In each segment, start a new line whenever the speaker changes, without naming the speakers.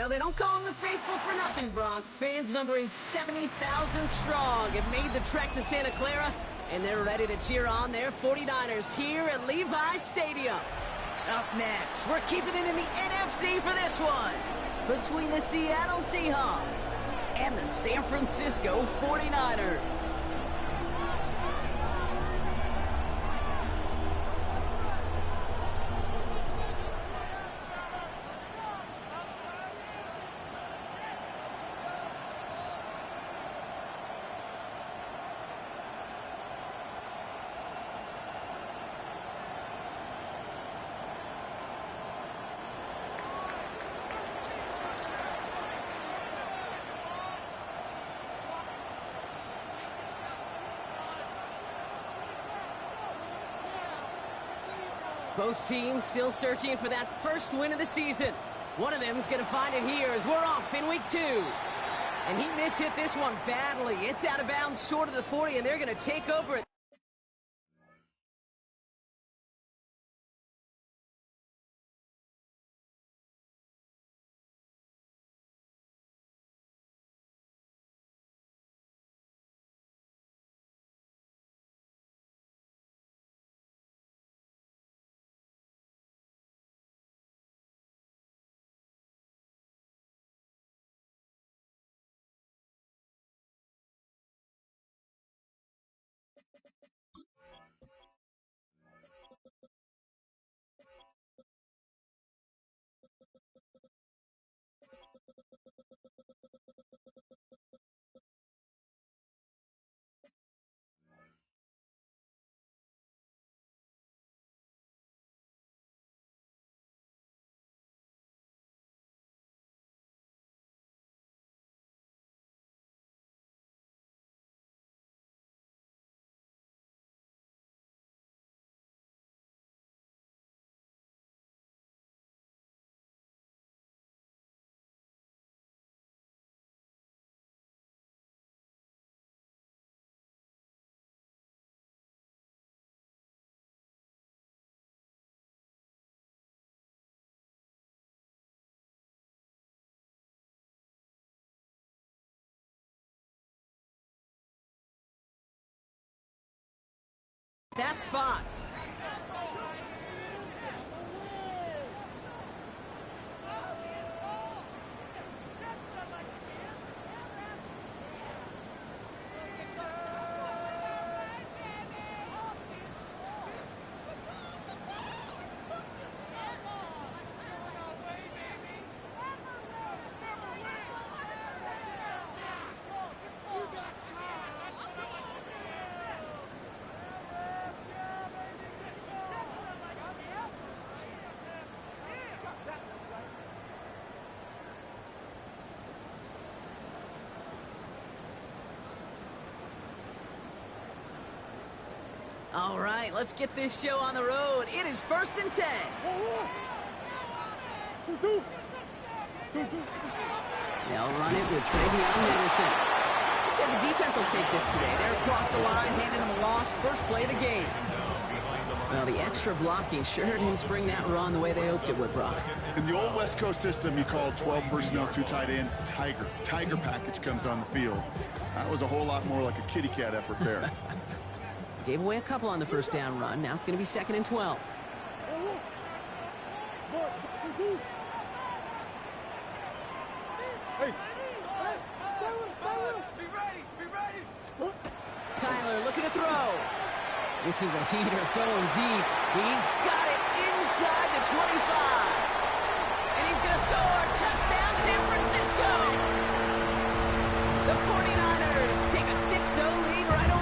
Well, they don't call them the faithful for nothing, Bronx. Fans numbering 70,000 strong have made the trek to Santa Clara, and they're ready to cheer on their 49ers here at Levi's Stadium. Up next, we're keeping it in the NFC for this one, between the Seattle Seahawks and the San Francisco 49ers. Both teams still searching for that first win of the season. One of them is going to find it here as we're off in week 2. And he mishit this one badly. It's out of bounds short of the 40, and they're going to take over it. That spot. All right, let's get this show on the road. It is 1st and 10. They'll run it with Travion Henderson. I'd say the defense will take this today. They're across the line, handing them a loss. First play of the game. Well, the extra blocking sure didn't spring that run the way they hoped it would, Brock.
In the old West Coast system, you call 12 personnel, 2 tight ends, Tiger. Tiger package comes on the field. That was a whole lot more like a kitty cat effort there.
Gave away a couple on the first down run. Now it's going to be 2nd and 12. Kyler looking to throw. This is a heater going deep. He's got it inside the 25. And he's going to score. Touchdown, San Francisco. The 49ers take a 6-0 lead right away.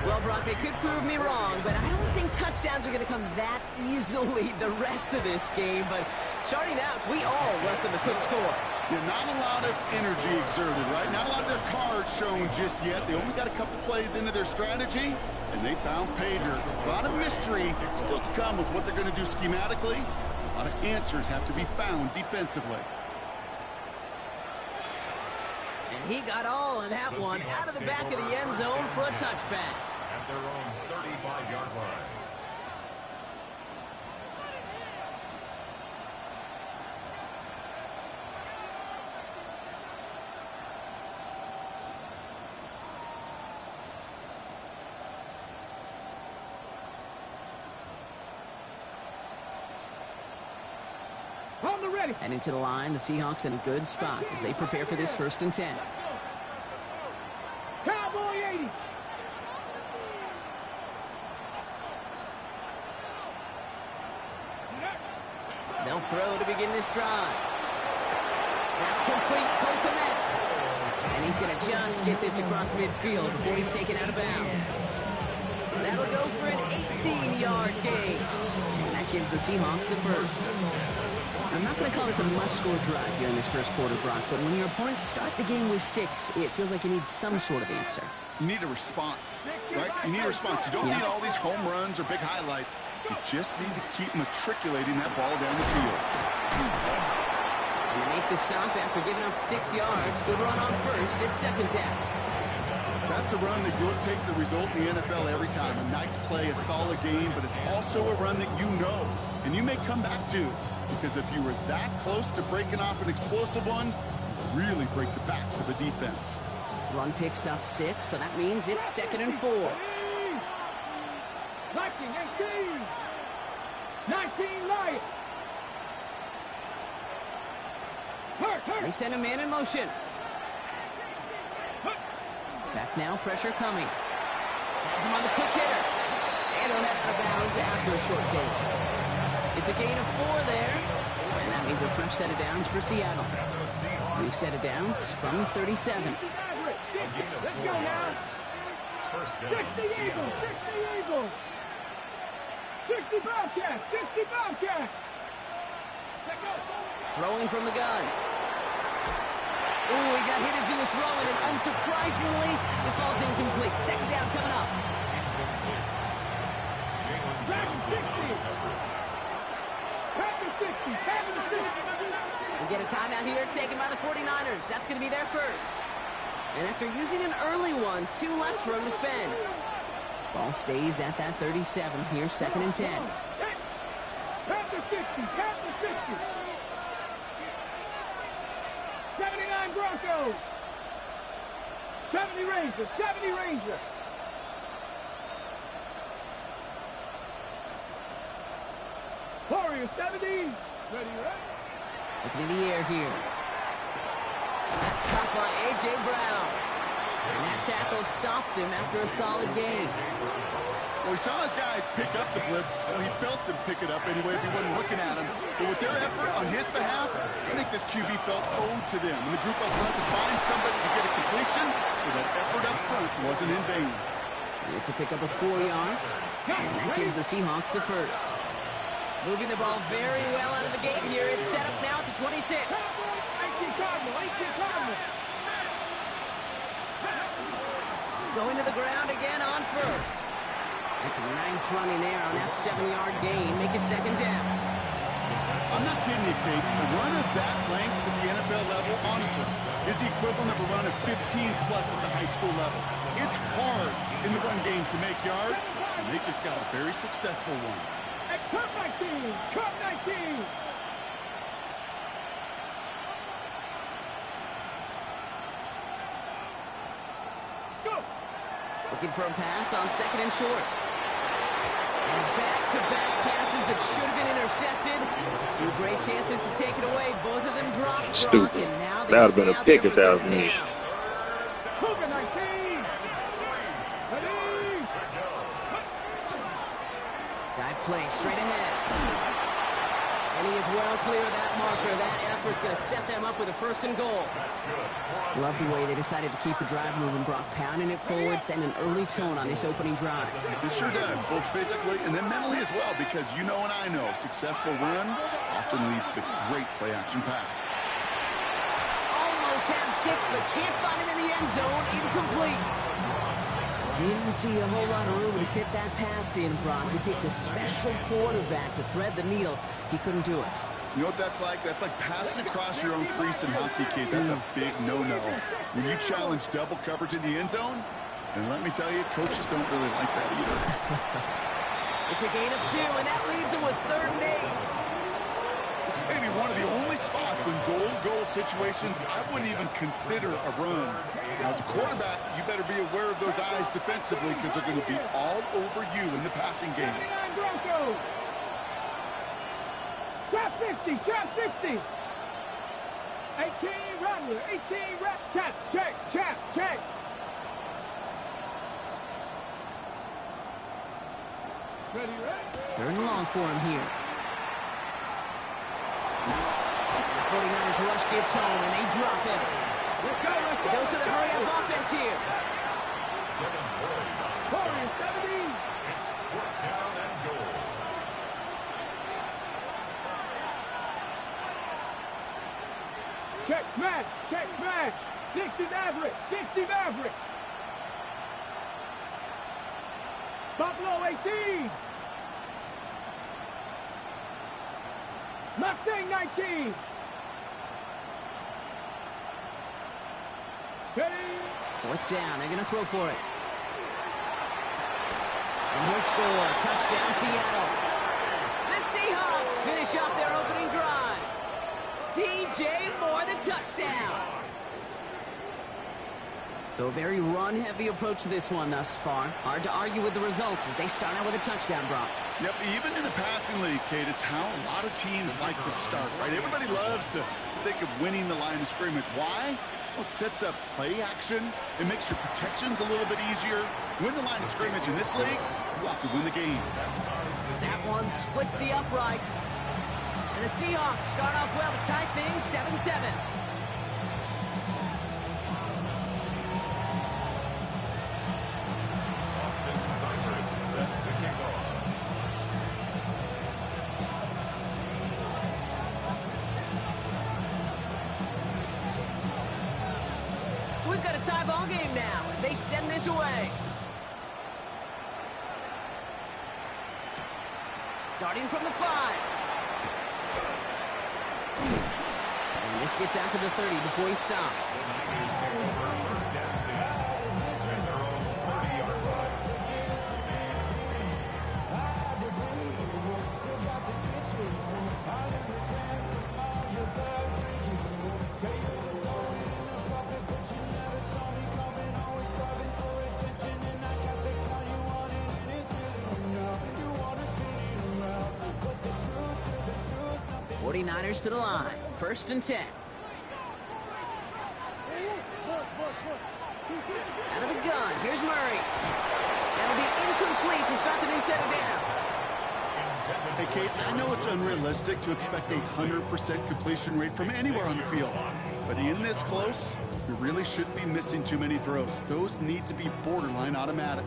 Well, Brock, they could prove me wrong, but I don't think touchdowns are going to come that easily the rest of this game. But starting out, we all welcome the quick score.
Yeah, not a lot of energy exerted, right? Not a lot of their cards shown just yet. They only got a couple plays into their strategy, and they found pay dirt. A lot of mystery still to come with what they're going to do schematically. A lot of answers have to be found defensively.
And he got all of that one out of the back of the end zone for a touchback.
At their own 35-yard line.
And into the line, the Seahawks in a good spot as they prepare for this 1st and 10.
Cowboy 80.
They'll throw to begin this drive. That's complete. Cole Kmet. And he's going to just get this across midfield before he's taken out of bounds. That'll go for an 18-yard gain. And that gives the Seahawks the first. I'm not going to call this a must-score drive here in this first quarter, Brock, but when your opponents start the game with 6, it feels like you need some sort of answer.
You need a response, right? You need a response. You don't need all these home runs or big highlights. You just need to keep matriculating that ball down the field.
And they make the stop after giving up 6 yards. Good run on first. It's 2nd down.
That's a run that you'll take the result in the NFL every time. A nice play, a solid game, but it's also a run that you know, and you may come back to. Because if you were that close to breaking off an explosive one, you really break the backs of the defense.
Run picks up 6, so that means it's 2nd and 4.
19, 19, Lions.
They send a man in motion. Back now, pressure coming. Has him on the quick hitter. And he'll head out of bounds after a short gain. It's a gain of 4 there. And that means a fresh set of downs for Seattle. New set of downs from 37.
Let's go now. 60 Eagles, 60 Eagles. 60 Bobcats, 60 Bobcats.
Throwing from the gun. Ooh, he got hit as he was throwing, and unsurprisingly, it falls incomplete. 2nd down coming up.
Back to 60. Back to 60. Back to 60.
We get a timeout here taken by the 49ers. That's going to be their first. And after using an early one, 2 left for him to spend. Ball stays at that 37. Here's 2nd and 10.
Back to 60. Back to 60. 79 Broncos. 70 Rangers. 70 Rangers. Warriors 70. Ready, right?
Looking in the air here. That's caught by A.J. Brown. And that tackle stops him after a solid gain.
Well, he saw his guys pick up the blitz. Well, he felt them pick it up anyway if he wasn't looking at him. But with their effort on his behalf, I think this QB felt owed to them. And the group up front to find somebody to get a completion, so that effort up front wasn't in vain.
It's a pickup of 4 yards. And that gives the Seahawks the first. Moving the ball very well out of the gate here. It's set up now at the 26. Going to the ground again on first. That's a nice running there on that 7-yard gain. Make it 2nd down.
I'm not kidding you, Kate. A run of that length at the NFL level, honestly, is the equivalent of a run of 15-plus at the high school level. It's hard in the run game to make yards, and they just got a very successful one.
Cup 19! Cup 19! Go!
Looking for a pass on 2nd and short. And back-to-back passes that should have been intercepted. 2 great chances to take it away. Both of them dropped.
Stupid.
And now they
That would have been a pick if that was me.
Cougar 19! Ready!
Dive play straight ahead. And he is well clear of that marker. That effort's going to set them up with a 1st and goal. Love the way they decided to keep the drive moving, Brock, pounding it forward, setting an early tone on this opening drive.
It sure does, both physically and then mentally as well, because you know and I know successful run often leads to great play-action pass.
Almost had 6, but can't find him in the end zone. Incomplete. Didn't see a whole lot of room to fit that pass in, Brock. It takes a special quarterback to thread the needle. He couldn't do it.
You know what that's like? That's like passing across your own crease in hockey, Kate. That's a big no-no. When you challenge double coverage in the end zone, and let me tell you, coaches don't really like that either.
It's a gain of 2, and that leaves him with 3rd and 8.
This is maybe one of the only spots in goal situations I wouldn't even consider a run. Now, as a quarterback, you better be aware of those eyes defensively because they're going to be all over you in the passing game.
Trap 60, trap 60. 18, Rattler, 18, Trap, check, trap, check. Ready, ready.
Third and long for him here. The 49ers rush gets home, and they drop him.
Let's go, let's go.
Goes to the hurry-up offense here.
Corey, 17.
It's fourth down and goal.
Check smash, check smash. 60 Maverick, 60 Maverick. Buffalo 18. Mustang 19. Steady.
Fourth down. They're going to throw for it. And he'll score. Touchdown, Seattle. The Seahawks finish off their opening drive. DJ Moore, the touchdown. So a very run-heavy approach to this one thus far. Hard to argue with the results as they start out with a touchdown, Brock.
Yep, even in a passing league, Kate, it's how a lot of teams like to start, right? Everybody loves to think of winning the line of scrimmage. Why? Well, it sets up play action. It makes your protections a little bit easier. Win the line of scrimmage in this league, you have to win the game.
That one splits the uprights. And the Seahawks start off well to tie things 7-7. So we've got a tie ball game now as they send this away. Starting from the 5. And this gets out to the 30 before he stops. Niners to the line. First and 10. Out of the gun. Here's Murray. That'll be incomplete to start the new set of downs.
Hey, Kate, I know it's unrealistic to expect a 100% completion rate from anywhere on the field. But in this close, you really shouldn't be missing too many throws. Those need to be borderline automatic.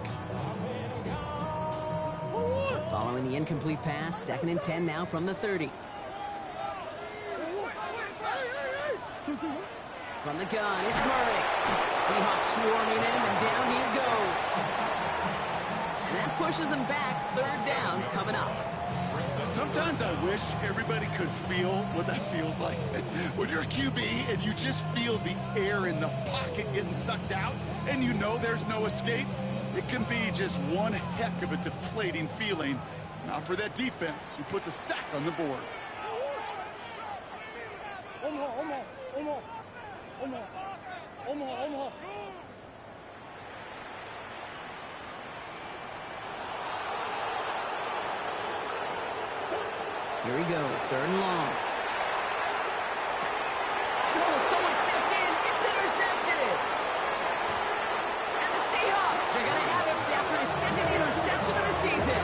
Following the incomplete pass, second and 10 now from the 30. From the gun, it's Murray. Seahawks swarming him, and down he goes. And that pushes him back. Third down coming up.
Sometimes I wish everybody could feel what that feels like. When you're a QB and you just feel the air in the pocket getting sucked out, and you know there's no escape, it can be just one heck of a deflating feeling. Now for that defense who puts a sack on the board.
Here he goes, third and long. Oh, someone stepped in. It's intercepted. And the Seahawks are going to have it after his second interception of the season.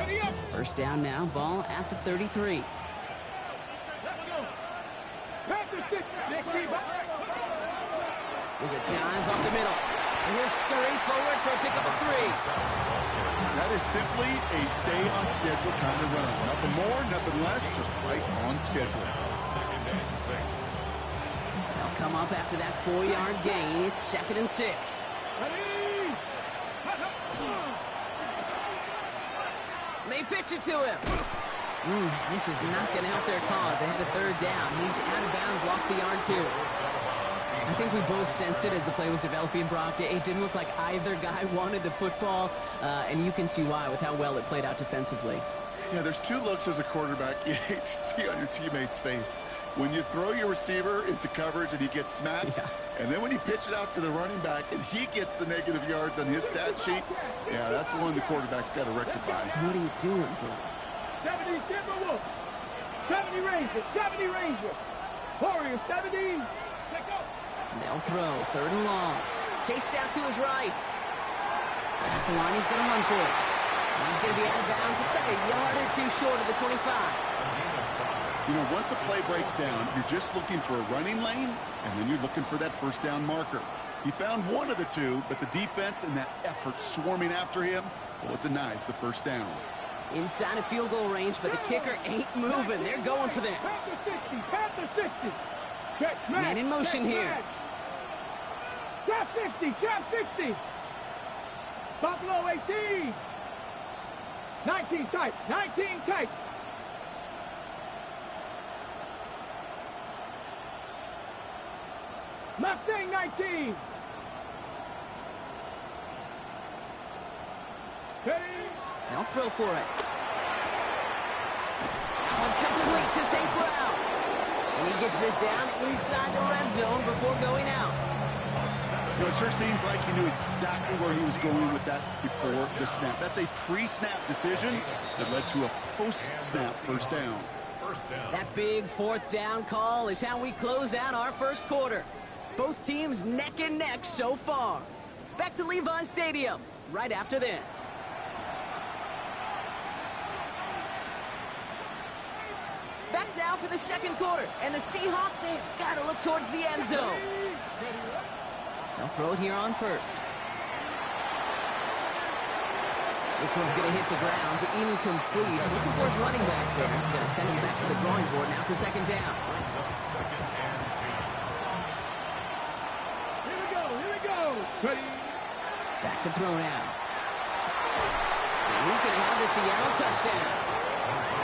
Ready up.
First down now, ball at the 33.
Panther 6. Next rebound.
There's a dive up the middle. And he'll scurry forward for a pickup of 3.
That is simply a stay-on-schedule kind of run. Nothing more, nothing less, just right on schedule.
Second and 6.
They'll come up after that 4-yard gain. It's 2nd and 6.
Ready.
They pitch it to him. This is not going to help their cause. They had a 3rd down. He's out of bounds, lost a yard, too. I think we both sensed it as the play was developing, Brock. It didn't look like either guy wanted the football, and you can see why with how well it played out defensively.
Yeah, there's 2 looks as a quarterback you hate to see on your teammate's face. When you throw your receiver into coverage and he gets smacked, and then when you pitch it out to the running back and he gets the negative yards on his stat sheet, yeah, that's one the quarterback's got to rectify.
What are you doing, bro?
70 Timberwolves. 70 Rangers. 70 Rangers. Warriors 70. Let go.
They'll throw, 3rd and long. Chased out to his right. That's the line he's going to run for it. He's going to be out of bounds. Looks like a yard or 2 short of the 25.
You know, once a play breaks down, you're just looking for a running lane, and then you're looking for that first down marker. He found one of the 2, but the defense and that effort swarming after him, well, it denies the first down.
Inside of field goal range, but the kicker ain't moving. They're going for this.
Panther 60. Panther 60. Check,
Man in motion here.
Trap 60. Trap 60. Buffalo 18. 19 tight. 19 tight. Mustang 19. Hey.
They'll throw for it. Complete to St. Brown. And he gets this down inside the red zone before going out.
You know, it sure seems like he knew exactly where he was going with that before the snap. That's a pre-snap decision that led to a post-snap first down.
That big 4th down call is how we close out our first quarter. Both teams neck and neck so far. Back to Levi Stadium right after this. Back now for the 2nd quarter, and the Seahawks, they've got to look towards the end zone. They'll throw it here on 1st. This one's going to hit the ground, incomplete. Looking for his running back there. Going to send him back to the drawing board now for 2nd down.
Here we go. Here we go. Ready.
Back to throw now. And he's going to have the Seattle touchdown.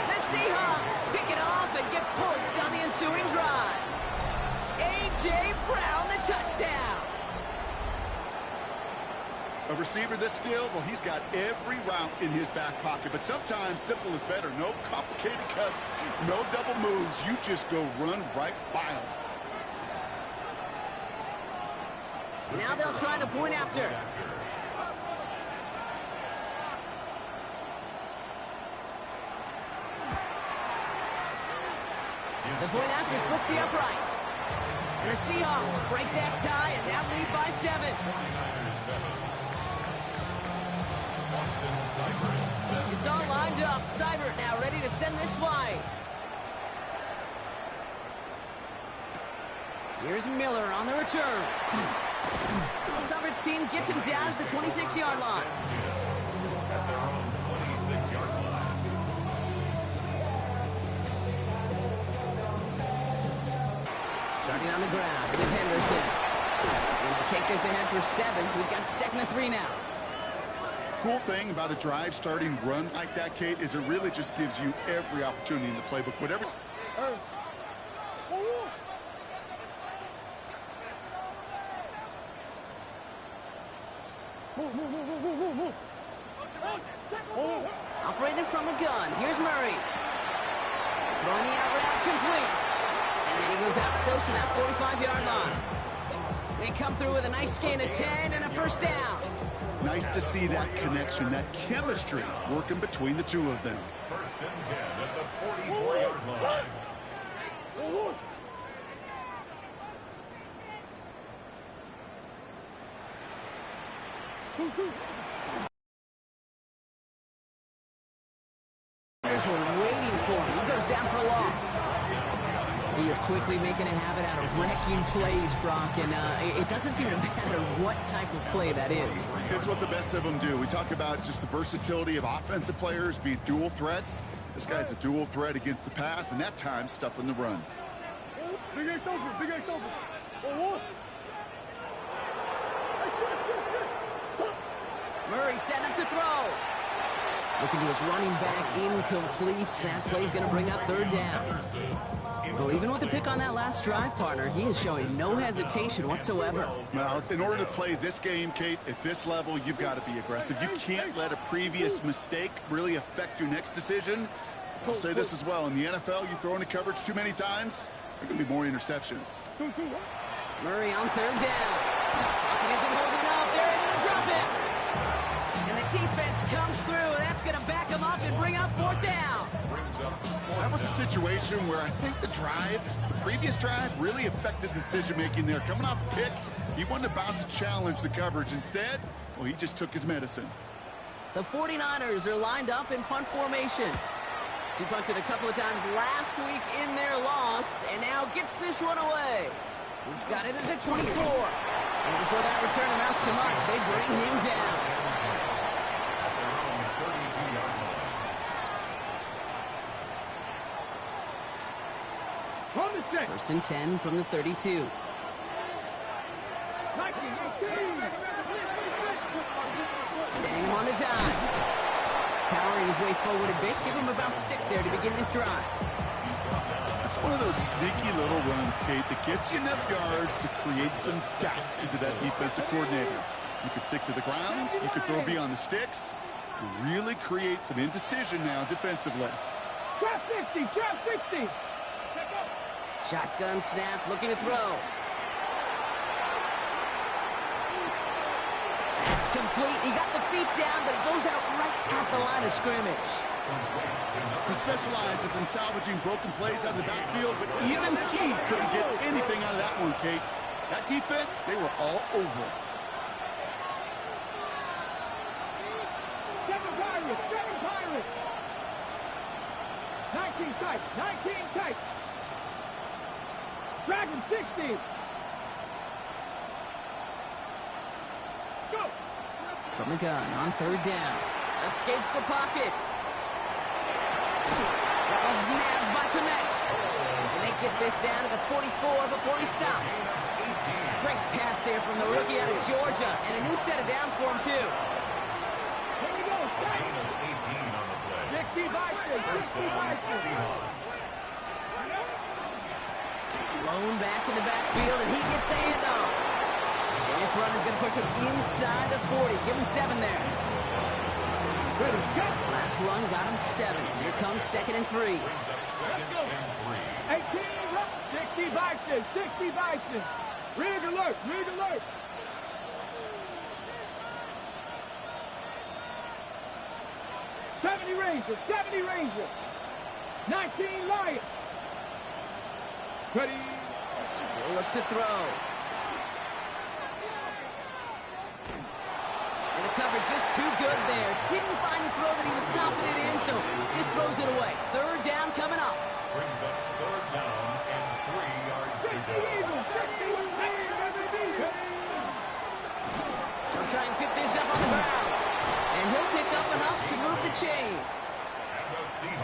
The Seahawks pick it off and get points on the ensuing drive. A.J. Brown, the touchdown.
A receiver this skilled, well, he's got every route in his back pocket. But sometimes simple is better. No complicated cuts, no double moves. You just go run right by him.
Now they'll try the point after. The point after splits the uprights. And the Seahawks break that tie and now lead by 7. It's all lined up. Seibert now ready to send this flying. Here's Miller on the return. The coverage team gets him down to the 26-yard line.
At their own 26-yard line.
Starting on the ground with Henderson. And they'll take this ahead for 7. We've got 2nd and 3 now.
Cool thing about a drive starting run like that, Kate, is it really just gives you every opportunity in the playbook. Whatever.
Operating from the gun. Here's Murray. Throwing the out route complete. And he goes out close to that 45-yard line. They come through with a nice gain of 10 and a first down.
Nice to see that connection, that chemistry working between the 2 of them.
1st and 10 at the 44-yard line.
defenders were waiting for him. He goes down for a loss. He is quickly making a habit out of wrecking plays, Brock, and it doesn't seem to matter what type of play that is.
It's what the best of them do. We talk about just the versatility of offensive players being dual threats. This guy's a dual threat against the pass, and that time stuffing the run.
Big Ace open, Big Ace open.
Murray setting up to throw. Looking to his running back, incomplete. That play's going to bring up third down. Well, even with the pick on that last drive, partner, he is showing no hesitation whatsoever.
Well, in order to play this game, Kate, at this level, you've got to be aggressive. You can't let a previous mistake really affect your next decision. I'll say this as well. In the NFL, you throw into coverage too many times, there are going to be more interceptions.
Murray on third down. Pocket isn't holding up. They're able to drop it. And the defense comes through. That's going to back him up and bring up fourth down.
That was a situation where I think the previous drive, really affected decision-making there. Coming off a pick, he wasn't about to challenge the coverage. Instead, well, he just took his medicine.
The 49ers are lined up in punt formation. He punted a couple of times last week in their loss, and now gets this one away. He's got it at the 24. And before that return amounts to much, they bring him down. First and 10 from the 32. Sending him on the dime. Powering his way forward a bit. Give him about 6 there to begin this drive.
It's one of those sneaky little runs, Kate, that gets you enough yards to create some doubt into that defensive coordinator. You could stick to the ground. You could throw beyond the sticks. You really create some indecision now defensively.
Trap 60, trap 60.
Shotgun snap, looking to throw. That's complete. He got the feet down, but it goes out right at the line of scrimmage.
He specializes in salvaging broken plays out of the backfield, but even he couldn't get anything out of that one, Kate. That defense, they were all over it.
7 Pirates. 19 tight, 19 tight. Dragon 60. Scope.
From the gun on third down. Escapes the pocket. That one's nabbed by Komet. And they get this down to the 44 before he stopped. Great pass there from the rookie out of Georgia. And a new set of downs for him, too.
Here we go. 60 Seahawks.
Blown back in the backfield, and he gets the handoff. And this run is going to push him inside the 40. Give him 7 there. Last run got him 7. Here comes 2nd and 3.
18, 60 Bison, 60 Bison. Rig alert, rig alert. '70 Rangers, 70 Rangers. 19 Lions. Ready.
He'll look to throw. And the coverage just too good there. Didn't find the throw that he was confident in, so just throws it away. Third down coming up.
Brings up third down and 3 yards to go.
He'll try and pick this up on the ground. And he'll pick up enough to move the chains.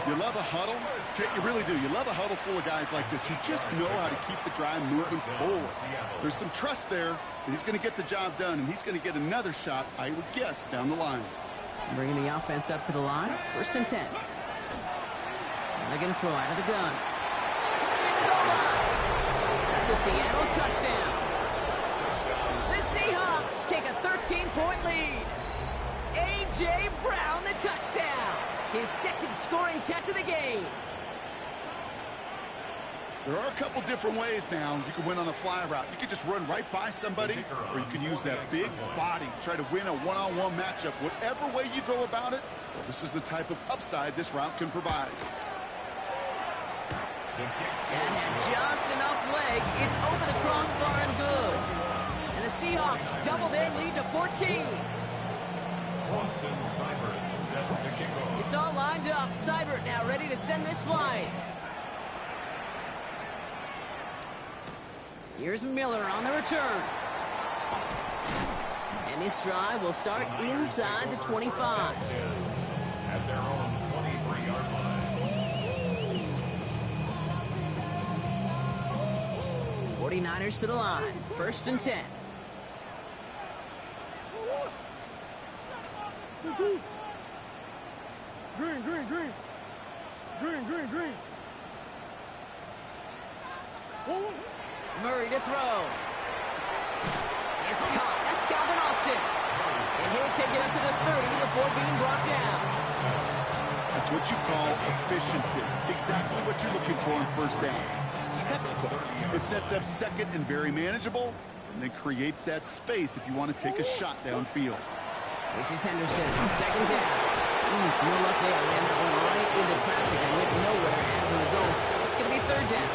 You love a huddle? Kate, you really do. You love a huddle full of guys like this who just know how to keep the drive moving forward. There's some trust there that he's going to get the job done, and he's going to get another shot, I would guess, down the line.
Bringing the offense up to the line. First and 10. And they're going to throw out of the gun. That's a Seattle touchdown. The Seahawks take a 13-point lead. A.J. Brown, the touchdown. His 2nd scoring catch of the game.
There are a couple different ways now. You can win on a fly route. You could just run right by somebody, or you could use that big body, try to win a one-on-one matchup. Whatever way you go about it, well, this is the type of upside this route can provide.
That had just enough leg. It's over the crossbar and good. And the Seahawks double their lead to 14.
Austin Seibert, set to kick off.
It's all lined up. Seibert now ready to send this flying. Here's Miller on the return. And this drive will start inside the 25.
At their own 23-yard line.
49ers to the line. 1st and 10.
Green, green, green. Green, green, green.
Murray to throw. It's caught. That's Calvin Austin. And he'll take it up to the 30 before being brought down.
That's what you call efficiency. Exactly what you're looking for in 1st down. Textbook. It sets up 2nd and very manageable, and then creates that space if you want to take a shot downfield.
This is Henderson on 2nd down. No luck there. Ran that one right into traffic and went nowhere as a result. It's going to be 3rd down.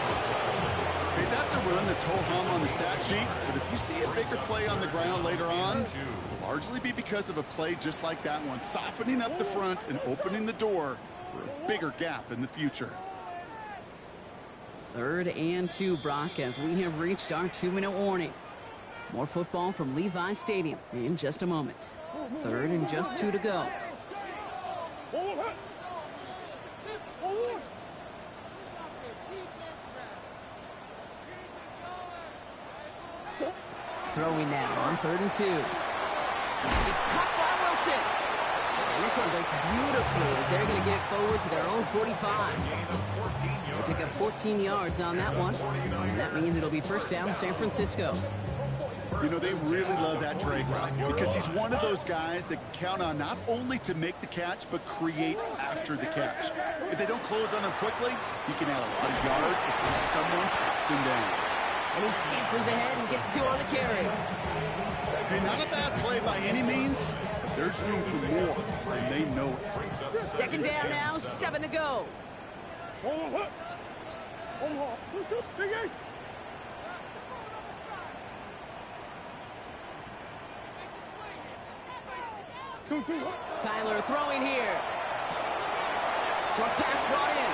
Okay, that's a run that's ho-hum on the stat sheet, but if you see a bigger play on the ground later on, it'll largely be because of a play just like that one, softening up the front and opening the door for a bigger gap in the future.
3rd and 2, Brock, as we have reached our 2-minute warning. More football from Levi Stadium in just a moment. 3rd and just 2 to go. Throwing now on 3rd and 2. It's caught by Wilson. And this one breaks beautifully as they're going to get it forward to their own 45. They pick up 14 yards on that one. And that means it'll be 1st down San Francisco.
You know, they really love that drag route because he's one of those guys that count on not only to make the catch, but create after the catch. If they don't close on him quickly, he can add a lot of yards before someone tracks him down.
And he scampers ahead and gets 2 on the carry.
Okay, not a bad play by any means, but there's room for more, and they know it.
2nd down now, 7 to go. Kyler throwing here. Short pass brought in.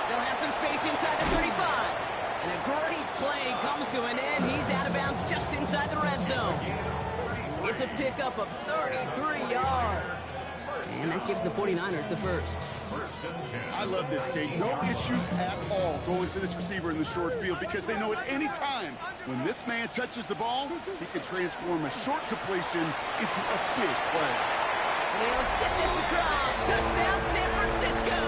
Still has some space inside the 35. And a great play comes to an end. He's out of bounds just inside the red zone. It's a pickup of 33 yards. And that gives the 49ers the 1st.
I love this, Kate. No issues at all going to this receiver in the short field because they know at any time when this man touches the ball, he can transform a short completion into a big play.
And he'll get this across. Touchdown, San Francisco.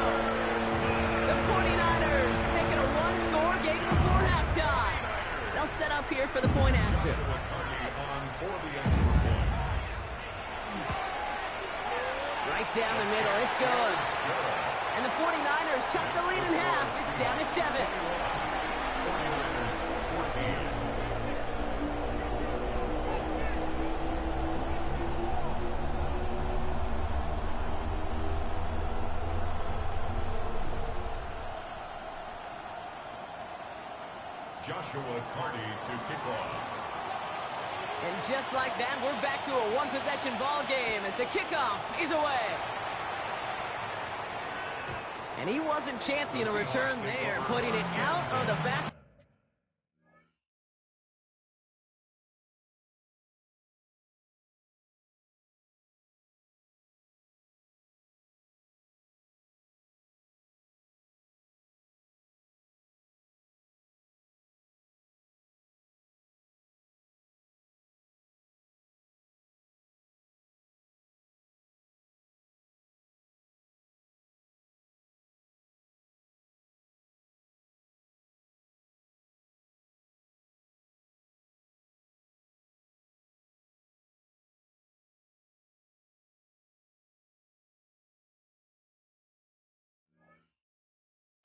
The 49ers making a one-score game before halftime. They'll set up here for the point after. Right down the middle. It's good. And the 49ers chop the lead in half. It's down to 7.
14. Joshua Carty to kick off.
And just like that, we're back to a one-possession ball game as the kickoff is away. And he wasn't chancing a return there, putting it out on the back.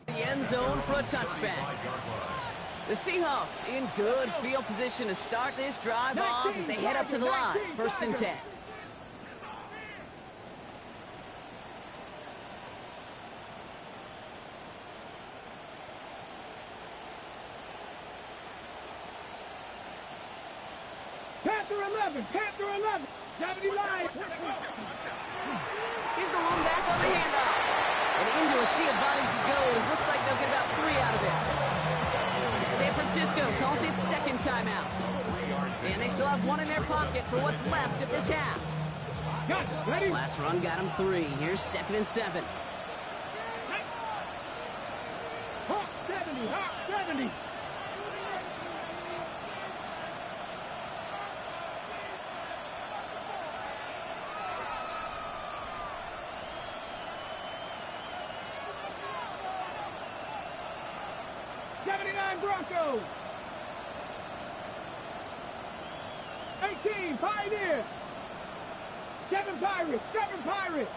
The end zone for a touchback. The Seahawks in good field position to start this drive off as they head up to the line. 1st and 10.
Panther 11, Panther 11. 70 line.
Here's the one back on the handoff. And into a sea of bodies he goes. Looks like they'll get about 3 out of it. San Francisco calls it second timeout. And they still have 1 in their pocket for what's left of this half.
Ready?
Last run got him 3. Here's 2nd and 7.
Hawk 70, Hawk 70. Broncos. 18 Pioneer. 7 Pirates. 7 Pirates.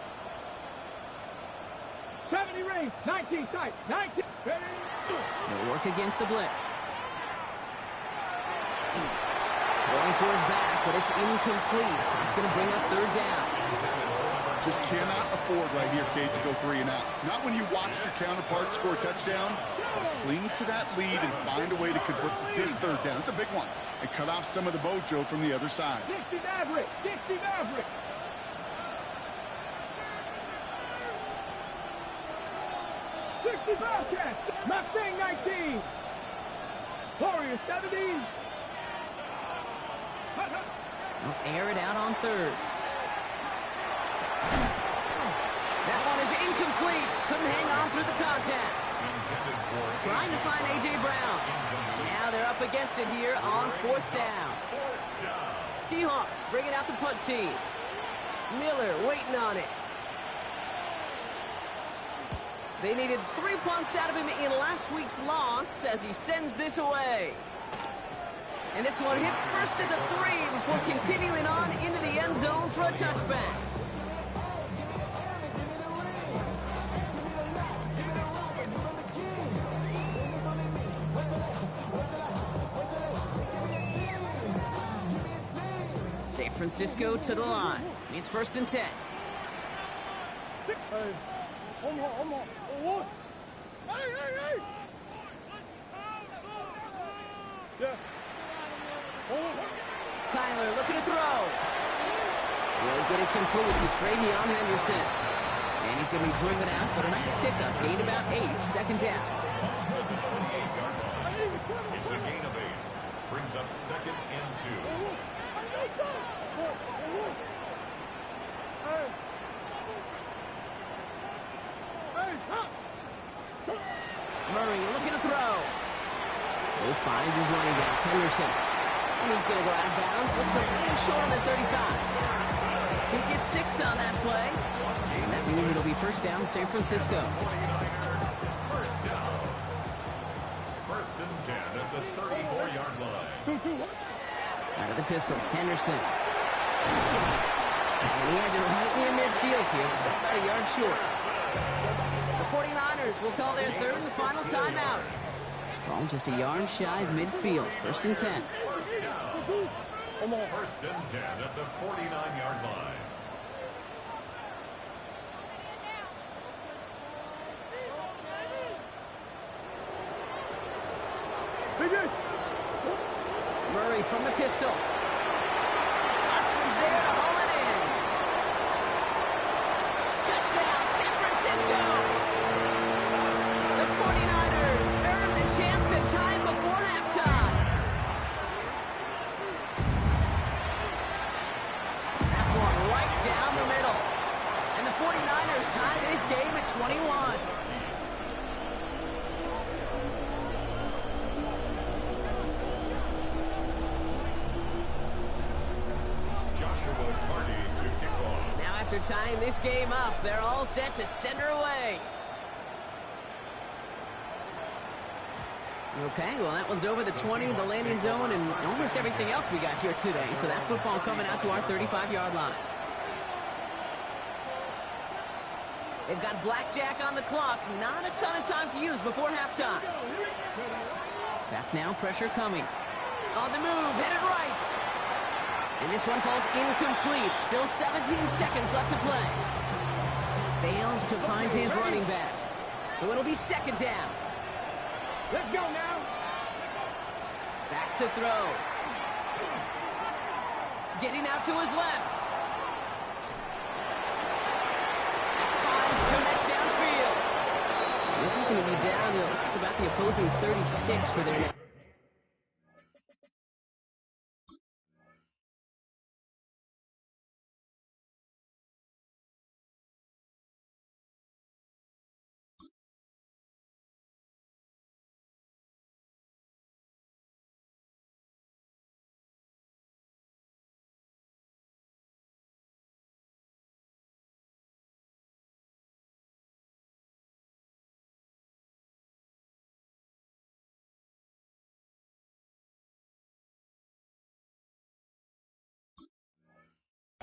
70 Rings. 19 tight. 19.
He'll work against the blitz. Going for his back, but it's incomplete. It's going to bring up 3rd down.
Just cannot afford right here, Cade, to go 3 and out. Not when you watched your counterparts score a touchdown. Cling to that lead and find a way to convert this 3rd down. It's a big one. And cut off some of the mojo from the other side.
60 Maverick. 60 Maverick. 60 Bobcats. Mustang 19. Warriors 70.
They'll air it out on 3rd. That one is incomplete. Couldn't hang on through the contact. Trying to find A.J. Brown. Now they're up against it here on 4th down. Seahawks bringing out the punt team. Miller waiting on it. They needed 3 punts out of him in last week's loss as he sends this away. And this one hits first at the 3 before continuing on into the end zone for a touchback. San Francisco to the line. It's 1st and 10. Kyler looking to throw. Will get it complete to Travion Henderson. And he's going to be driven out, but a nice pickup. Gained about 8, 2nd down.
It's a gain of 8. Brings up 2nd and 2.
Murray looking to throw. He finds his running back, Henderson. And he's going to go out of bounds. Looks a little short of the 35. He gets 6 on that play. And that means it'll be 1st down, San Francisco.
1st down. 1st and 10 at the 34-yard line.
Out of the pistol, Henderson. And he has it right near midfield here. It's about a yard short. The 49ers will call their 3rd and final timeout. Ball just a yard shy of midfield. 1st and 10.
1st and 10 at the 49-yard line.
Murray from the pistol. Austin's there to haul it in. Touchdown, San Francisco! The 49ers earn the chance to tie before halftime. That one right down the middle. And the 49ers tie this game at 21. After tying this game up, they're all set to send her away. Okay, well, that one's over the 20, the landing zone, and almost everything else we got here today. So that football coming out to our 35-yard line. They've got blackjack on the clock. Not a ton of time to use before halftime. Back now, pressure coming. On the move, headed right. And this one falls incomplete. Still 17 seconds left to play. Fails to find his running back. So it'll be 2nd down.
Let's go now.
Back to throw. Getting out to his left. This is going to be down to, looks like about the opposing 36 for their next.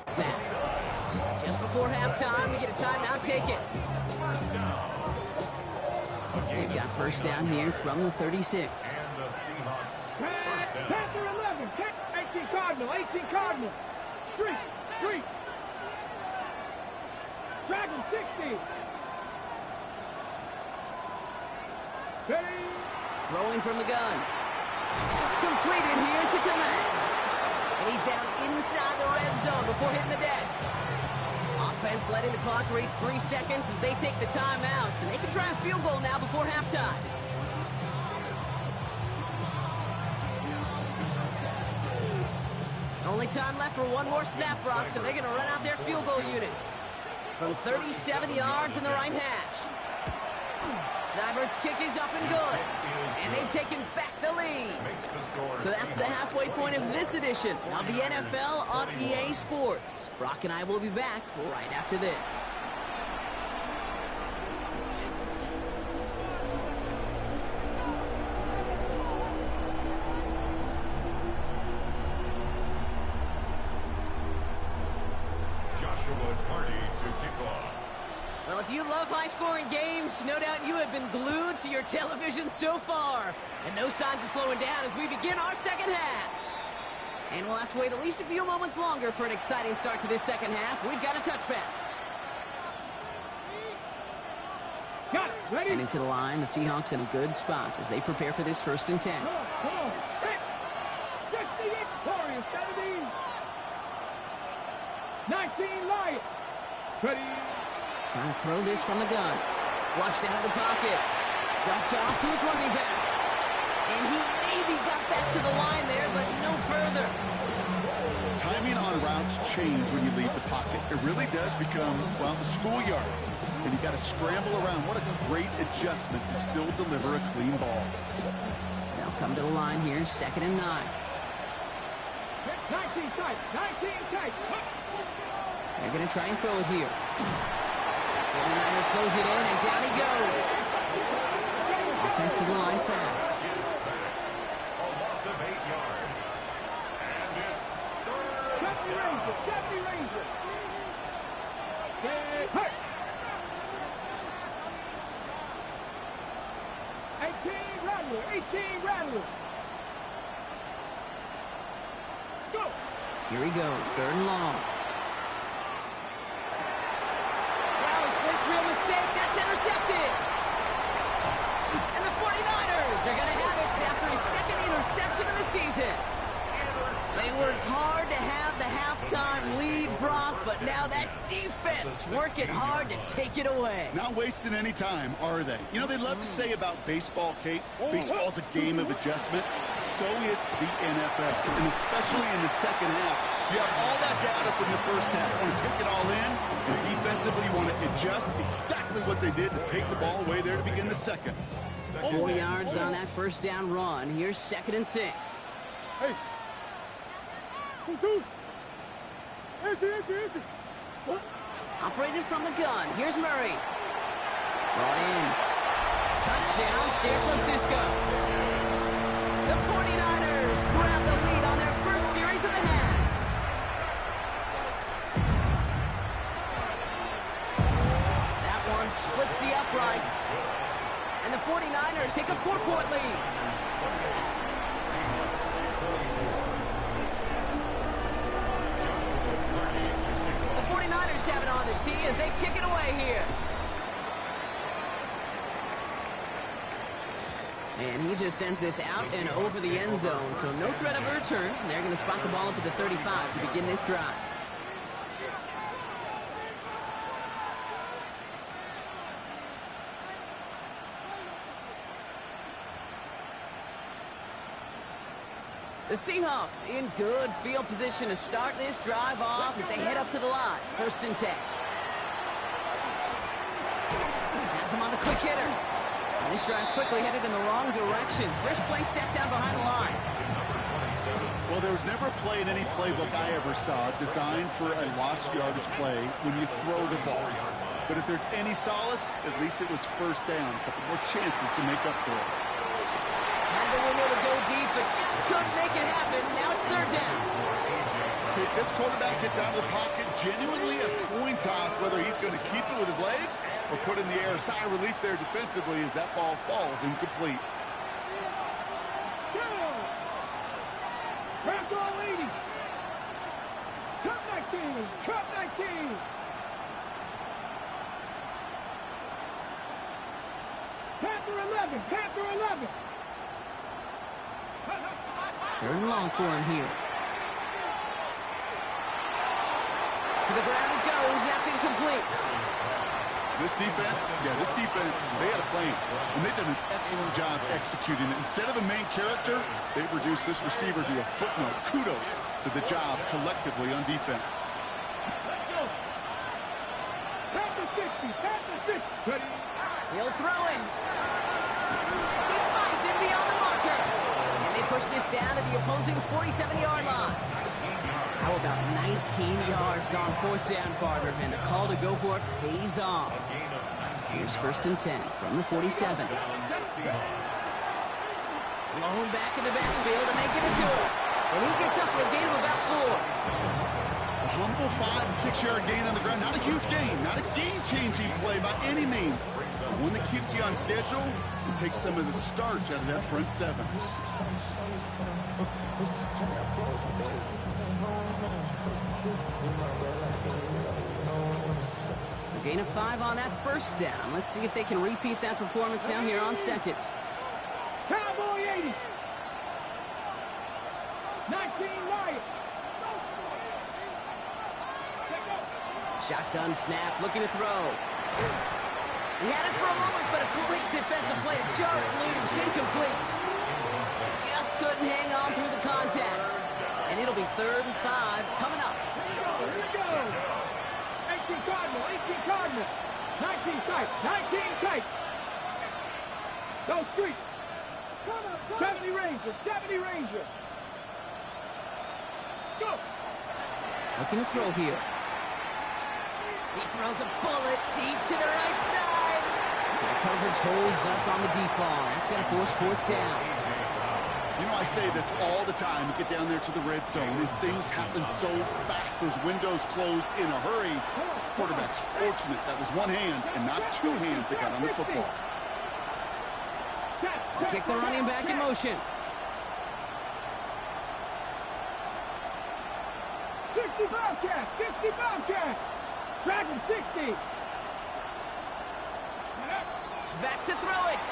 Snap. Just before halftime, we get a timeout. Take it. They've got first down here from the 36.
And the Seahawks first down.
Panther 11. 18 Cardinal. 18 Cardinal. Street. Dragon 60. Steady.
Throwing from the gun. Completed here to Komet. And he's down inside the red zone before hitting the deck. Offense letting the clock reach 3 seconds as they take the timeouts. And they can try a field goal now before halftime. Only time left for one more snap, Brock, so they're going to run out their field goal unit. From 37 yards in the right hash. Sybert's kick is up and good. And they've taken back the lead. So that's the halfway point of this edition of the NFL on EA Sports. Brock and I will be back right after this.
Joshua Carty to kick off.
Well, if you love high-scoring games, no doubt you have been glued to your television so far. And no signs of slowing down as we begin our second half. And we'll have to wait at least a few moments longer for an exciting start to this second half. We've got a touchback.
Got it. Ready?
Heading to the line, the Seahawks in a good spot as they prepare for this 1st and 10.
Come on. Hit. 60 Victorious. 70. 19 Lions. Ready.
Trying to throw this from the gun. Flushed out of the pocket. Dumped off to his running back. And he maybe got back to the line there, but no further.
Timing on routes change when you leave the pocket. It really does become, well, the schoolyard. And you got to scramble around. What a great adjustment to still deliver a clean ball.
They'll come to the line here, 2nd and 9.
19 tight. 19 tight.
They're going to try and throw it here. 49ers close it in, and down he goes. Offensive line fast.
Is sacked. A loss of 8 yards. And it's 3rd
70
down.
Rangers. 70 Rangers. Get hurt. 18 Rattler. 18 Rattler. Let's go.
Here he goes, 3rd and long. First real mistake, that's intercepted. And the 49ers are going to have it after his 2nd interception of the season. They worked hard to have the halftime lead, Brock, but now that defense working hard to take it away.
Not wasting any time, are they? You know, they love to say about baseball, Kate, baseball's a game of adjustments. So is the NFL, and especially in the second half. You have all that data from the first half. You want to take it all in, and defensively you want to adjust exactly what they did to take the ball away there to begin the second.
4 yards on that first down run. Here's 2nd and 6.
Hey. 2. Empty.
Operating from the gun. Here's Murray. Brought in. Touchdown, San Francisco. The 49ers grab the lead on their first series of the half. That one splits the uprights. And the 49ers take a 4-point lead. The 49ers have it on the tee as they kick it away here. And he just sends this out and over the end zone. So no threat of a return. They're going to spot the ball up at the 35 to begin this drive. The Seahawks in good field position to start this drive off as they head up to the line. 1st and 10. Has him on the quick hitter. And this drive's quickly headed in the wrong direction. First play set down behind the line.
Well, there was never a play in any playbook I ever saw designed for a lost yardage play when you throw the ball. But if there's any solace, at least it was 1st down. A couple more chances to make up for it.
Had the window to go deep, but just couldn't make it happen. Now it's 3rd down.
Okay, this quarterback gets out of the pocket, genuinely a coin toss whether he's going to keep it with his legs or put in the air. Sigh of relief there defensively as that ball falls incomplete.
Crack all 80. Cut 19. Cut 19. Panther 11. Panther 11.
3rd and long for him here. To the ground it goes. That's incomplete.
This defense, they had a plan, and they've done an excellent job executing it. Instead of a main character, they've reduced this receiver to a footnote. Kudos to the job collectively on defense.
Let's go. Panther 60. Panther 60. Ready?
He'll throw it. He finds him beyond the marker. And they push this down to the opposing 47-yard line. How about 19 yards on 4th down, partner? And the call to go for it pays off. Here's 1st and 10 from the 47. Blown back in the backfield, and they give it to him. And he gets up for a gain of about 4.
A humble 5 to 6 yard gain on the ground. Not a huge gain, not a game-changing play by any means. But one that keeps you on schedule and takes some of the starch out of that front 7.
So gain of 5 on that 1st down. Let's see if they can repeat that performance now here on 2nd.
Cowboy 80. 19 Lions.
Shotgun snap, looking to throw. He had it for a moment, but a complete defensive play to jar it loose, incomplete. Just couldn't hang on through the contact. And it'll be 3rd and 5 coming up.
Here we go. 18 Cardinal, 18 Cardinal. 19 tight, 19 tight. Go street. 70 Ranger, 70 Ranger. Let's go.
Looking to throw here. He throws a bullet deep to the right side. So the coverage holds up on the deep ball. That's going to force 4th down.
You know, I say this all the time. You get down there to the red zone, and things happen so fast. Those windows close in a hurry. Quarterback's fortunate that was one hand and not 2 hands that got on the football.
They kick the running back in motion.
60 Bobcat, 60 Bobcat. Dragon 60.
Back to throw it.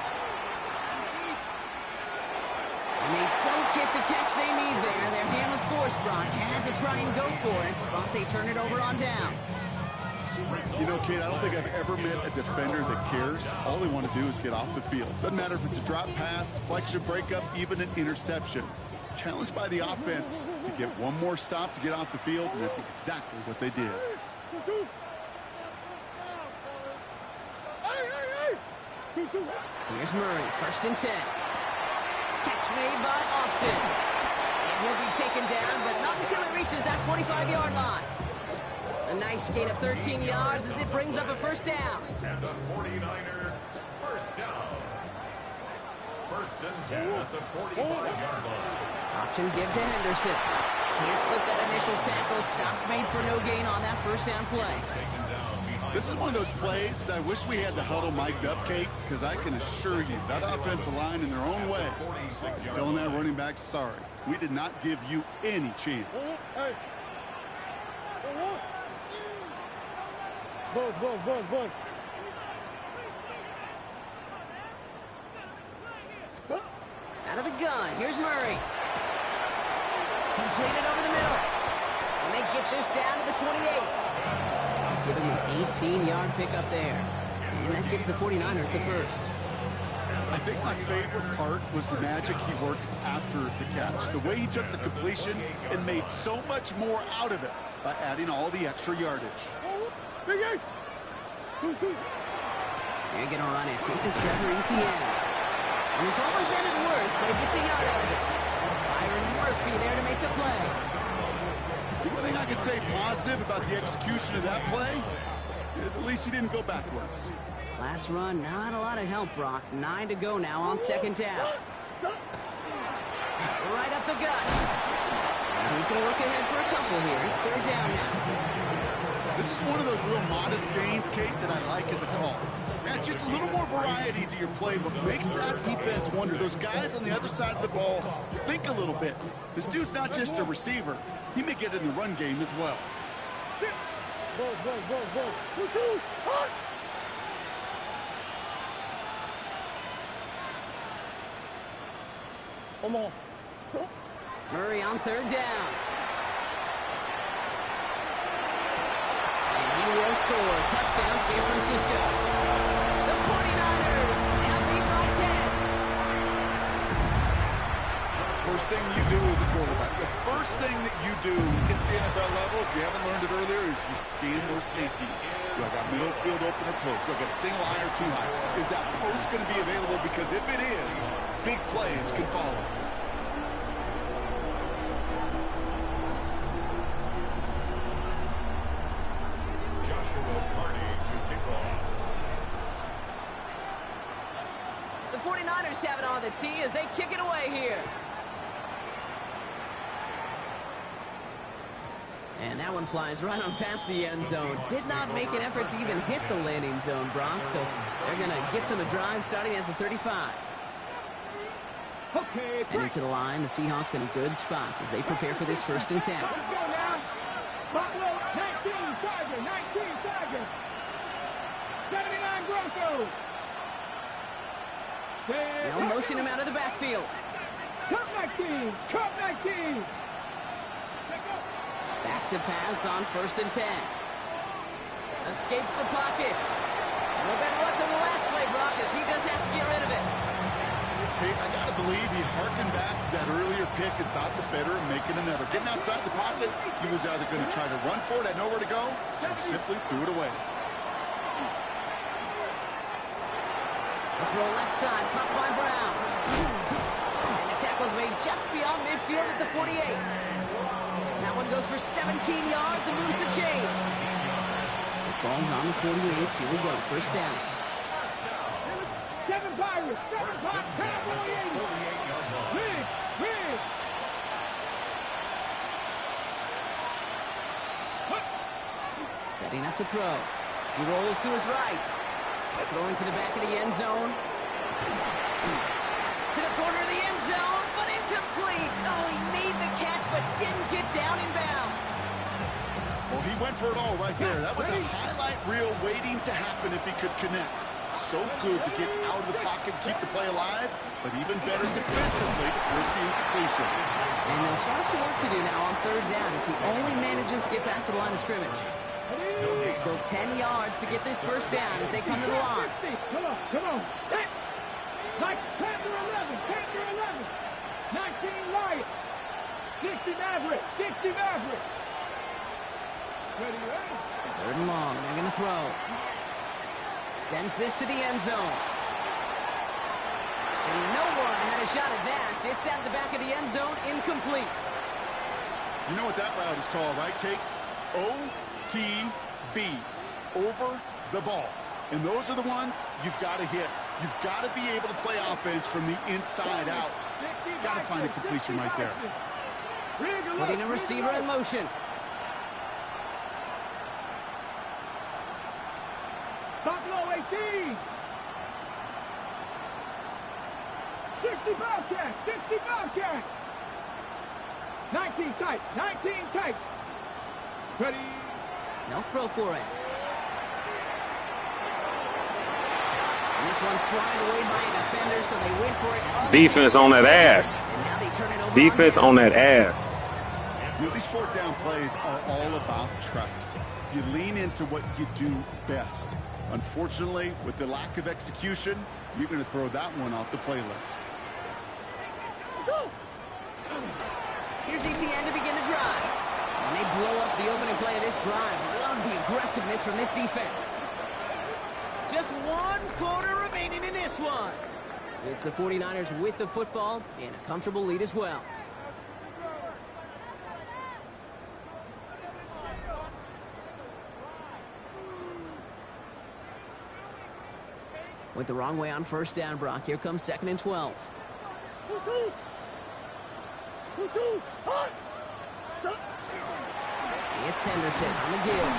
And they don't get the catch they need there. Their hand was forced, Brock. Had to try and go for it, but they turn it over on downs.
You know, kid, I don't think I've ever met a defender that cares. All they want to do is get off the field. Doesn't matter if it's a drop pass, deflection, breakup, even an interception. Challenged by the offense to get one more stop to get off the field, and that's exactly what they did.
Here's Murray, 1st and 10. Catch made by Austin. And he'll be taken down, but not until it reaches that 45-yard line. A nice gain of 13 yards as it brings up a 1st down.
And the 49er, 1st down. 1st and 10 at the 45-yard line.
Option give to Henderson. Can't slip that initial tackle. Stops made for no gain on that 1st down play.
This is one of those plays that I wish we had the huddle mic'd up, Kate, because I can assure you that offensive line in their own way is telling that running back, sorry, we did not give you any chance.
Buzz.
Out of the gun, here's Murray. Completed over the middle. And they get this down to the 28. Give him an 18-yard pickup there. And that gives the 49ers the 1st.
I think my favorite part was the magic he worked after the catch. The way he took the completion and made so much more out of it by adding all the extra yardage.
You're going to run it. This is Trevor Etienne. And it's almost ended worse, but he gets a yard out of it. Byron Murphy there to make the play.
The one thing I could say positive about the execution of that play is at least he didn't go backwards.
Last run, not a lot of help, Brock. 9 to go now on second down. Right up the gut. And he's going to look ahead for a couple here. It's third down now.
This is one of those real modest gains, Kate, that I like as a call. It's just a little more variety to your playbook. Makes that defense wonder. Those guys on the other side of the ball think a little bit. This dude's not just a receiver. He may get in the run game as well.
Come on.
Murray on third down. And he will score. Touchdown, San Francisco. The 49ers have lead by 10.
First thing you do as a quarterback, the first thing that you do when you get to the NFL level, if you haven't learned it earlier, is you scan those safeties. Do I got middle field open or close? Do I got single high or two high? Is that post going to be available? Because if it is, big plays can follow.
The 49ers have it on the tee as they kick it away here. And that one flies right on past the end zone. Did not make an effort to even hit the landing zone, Brock. So they're going to gift him a drive starting at the 35.
Okay,
and into the line, the Seahawks in a good spot as they prepare for this 1st and 10.
Let's go now. Buffalo, 19 Tigers, 19 Tigers. 79 Broncos.
They'll motion him out of the backfield.
Cup 19, Cup 19.
Back to pass on 1st and 10. Escapes the pocket. No better luck than the last play, Brock, as he just has to get rid of it.
Hey, I got to believe he harkened back to that earlier pick and thought the better of making another. Getting outside the pocket, he was either going to try to run for it, had nowhere to go, so he simply threw it away.
The throw left side, caught by Brown. And the tackle's made just beyond midfield at the 48. That one goes for 17 yards and moves the chains. The ball's on the 48. Here we go, 1st down.
7 Pirates, 7 Cowboy 80. Rig.
Setting up to throw. He rolls to his right. Throwing to the back of the end zone. To the corner of the end zone, but incomplete. Oh, he made the catch, but didn't get down in bounds.
Well, he went for it all right there. That was a highlight reel waiting to happen if he could connect. So good to get out of the pocket, keep the play alive, but even better defensively to force the incompletion.
And they'll start some work to do now on 3rd down as he only manages to get past the line of scrimmage. Still 10 yards to get this 1st down as they come to the line.
Come on. Like Panther 11, 19 Lions, 60 Maverick. Ready?
3rd and long, they're going to throw. Sends this to the end zone. And no one had a shot at that. It's out of the back of the end zone, incomplete.
You know what that route is called, right, Kate? OTB, over the ball. And those are the ones you've got to hit. You've got to be able to play offense from the inside out. Got to find a completion right there.
Putting a receiver in motion.
Buffalo 18. 60 Bobcats. 19 tight. Ready.
No throw for it. And this one's swatted away by a defender, so they wait for it.
Defense on that ass.
And now they turn it over.
Defense on that ass.
You know, these 4th down plays are all about trust. You lean into what you do best. Unfortunately, with the lack of execution, you're going to throw that one off the playlist.
Here's ETN to begin the drive. And they blow up the opening play of this drive. Love the aggressiveness from this defense. Just 1 quarter remaining in this one. It's the 49ers with the football and a comfortable lead as well. Went the wrong way on first down, Brock. Here comes 2nd and 12. It's Henderson on the give.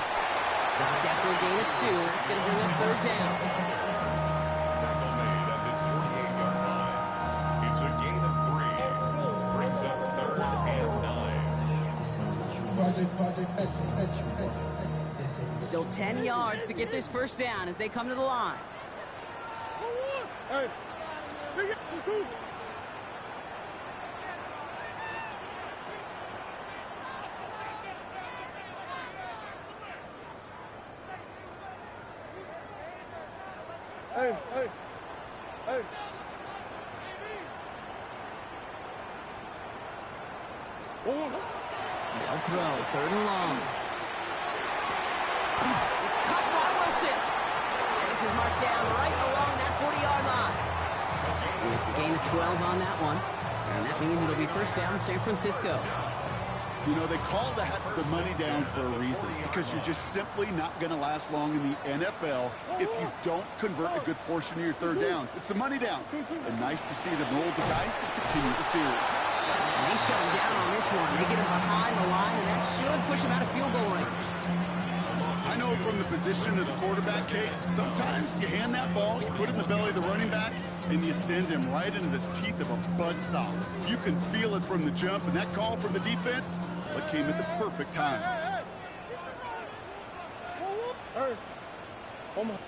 Stopped after a gain of 2. That's going to bring up 3rd down.
Tackle made at his 48-yard line. It's a gain of 3. Brings up 3rd and 9.
Still 10 yards to get this first down as they come to the line.
Hey. Hey.
They'll throw, 3rd and long. It's caught by Wilson. And this is marked down right along that 40-yard line. And it's a gain of 12 on that one. And that means it'll be first down San Francisco.
You know, they call that the money down for a reason, because you're just simply not going to last long in the NFL if you don't convert a good portion of your 3rd downs. It's the money down. And nice to see them roll the dice and continue the series.
And they shut him down on this one. They get him behind the line, and that should push him out of field goal range.
I know from the position of the quarterback, Kate, sometimes you hand that ball, you put it in the belly of the running back, and you send him right into the teeth of a buzzsaw. You can feel it from the jump, and that call from the defense, that came at the perfect time.
Hey. Omaha.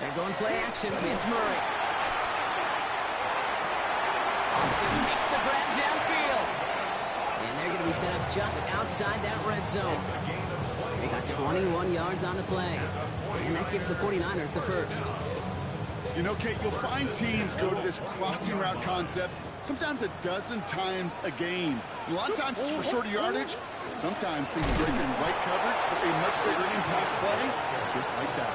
They're going play action. It's Murray. Austin makes the grab downfield. And they're going to be set up just outside that red zone. They got 21 yards on the play. And that gives the 49ers the first.
You know, Kate, you'll find teams go to this crossing route concept sometimes a dozen times a game. A lot of times it's for shorter yardage, but sometimes they bring in right coverage for a much bigger impact play, just like that.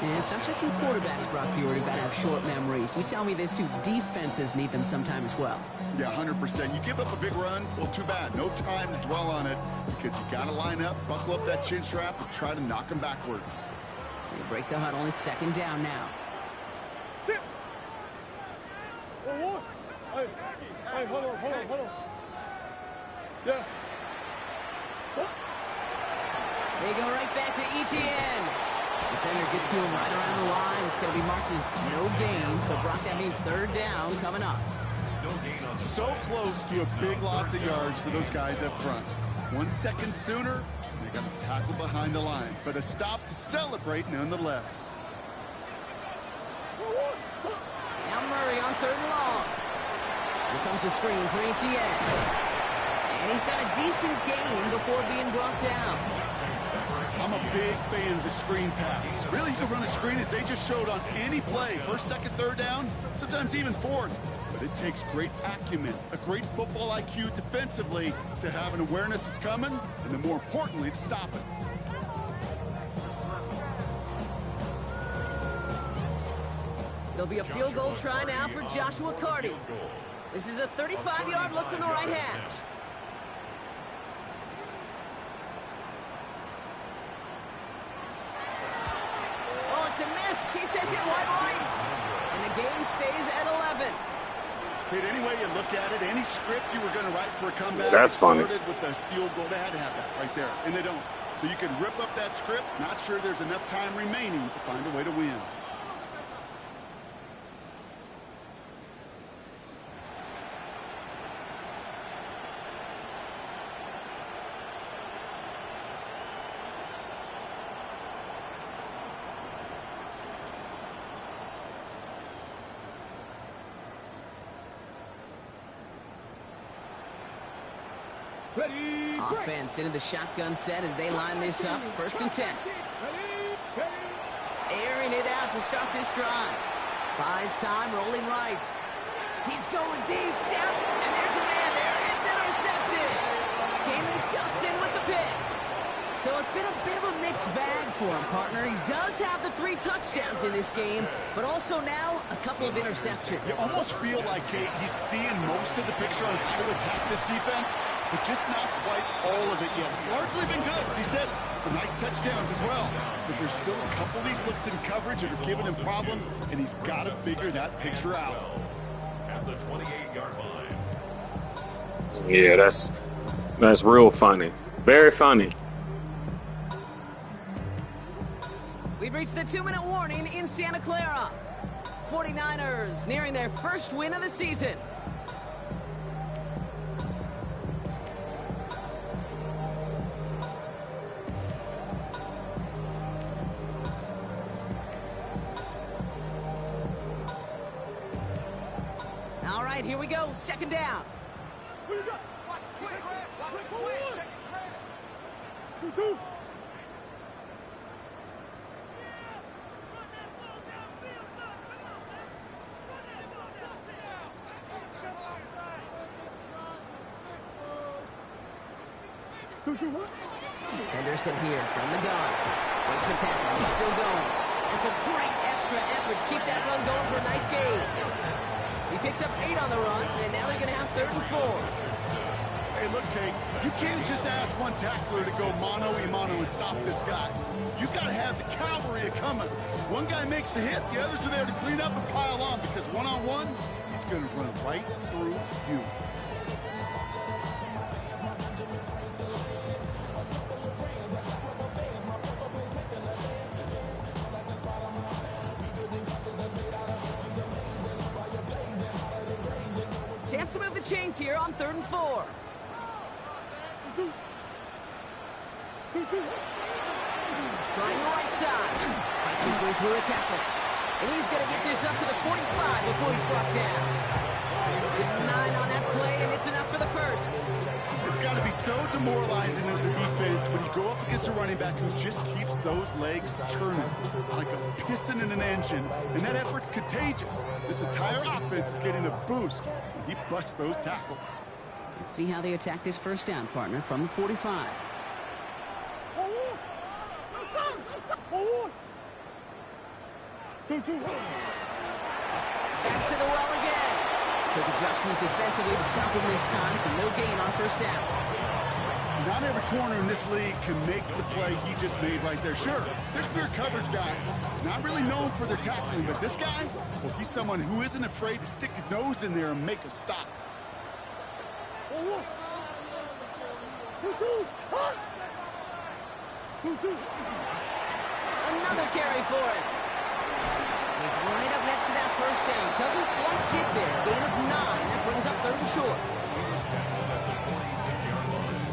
And it's not just some quarterbacks, Brock Huard, who've got to have short memories. You tell me this too, defenses need them sometime as well.
Yeah, 100%. You give up a big run, well, too bad. No time to dwell on it because you got to line up, buckle up that chin strap, and try to knock them backwards.
They break the huddle. It's 2nd down now.
Sit. Hey, hold on. Yeah.
They go right back to ETN. Defender gets to him right around the line. It's going to be marked as no gain. So, Brock, that means 3rd down coming up.
So close to a big loss of yards for those guys up front. 1 second sooner, they got a tackle behind the line. But a stop to celebrate nonetheless.
Now Murray on 3rd and long. Here comes the screen for ETN. And he's got a decent gain before being brought down.
I'm a big fan of the screen pass. Really, you can run a screen as they just showed on any play. 1st, 2nd, 3rd down, sometimes even 4th. But it takes great acumen, a great football IQ defensively to have an awareness it's coming, and then more importantly, to stop it.
It'll be a field goal try now for Joshua Carty. This is a 35-yard look from the right hash. Oh, it's a miss. He sent it wide right. And the game stays at 11.
Kate, any way you look at it, any script you were going to write for a comeback,
That's funny.
started with the field goal. They had to have that right there, and they don't. So you can rip up that script. Not sure there's enough time remaining to find a way to win.
Ready,
Offense into the shotgun set as they line this up. 1st and 10. Airing it out to start this drive. Buys time, rolling right. He's going deep, down, and there's a man there. It's intercepted. Jalen jumps in with the pick. So it's been a bit of a mixed bag for him, partner. He does have the 3 touchdowns in this game, but also now a couple of interceptions.
You almost feel like, Kate, he's seeing most of the picture on how to attack this defense, but just not quite all of it yet. It's largely been good, as he said, some nice touchdowns as well. But there's still a couple of these looks in coverage that are giving him problems, and he's got to figure that picture out.
At the 28-yard line.
Yeah, that's real funny. Very funny.
We've reached the 2-minute warning in Santa Clara. 49ers nearing their first win of the season. All right, here we go. 2nd down.
Two.
Henderson here from the gun. Makes a tackle. He's still going. It's a great extra effort to keep that run going for a nice gain. He picks up 8 on the run, and now they're going to have 3rd and 4.
Hey, look, Kate, you can't just ask one tackler to go mano-a-mano and stop this guy. You got to have the cavalry coming. One guy makes a hit, the others are there to clean up and pile on, because one-on-one, he's going to run right through you.
Chance to move the chains here on 3rd and 4. Trying the right side. Fights his way through a tackle. And he's going to get this up to the 45 before he's brought down. Give him 9 on that play, and it's enough for the 1st.
It's got to be so demoralizing as a defense when you go up against a running back who just keeps those legs churning like a piston in an engine, and that effort's contagious. This entire offense is getting a boost when he busts those tackles.
Let's see how they attack this 1st down, partner, from the 45. Back to the well again. Quick adjustment defensively to stop him this time, so no gain on 1st down.
Not every corner in this league can make the play he just made right there. Sure, there's pure coverage guys, not really known for their tackling, but this guy, well, he's someone who isn't afraid to stick his nose in there and make a stop.
Another carry for it. He's right up next to that 1st down. Doesn't quite get there. Gain of 9. That brings up 3rd and short.
First down at the 46-yard line.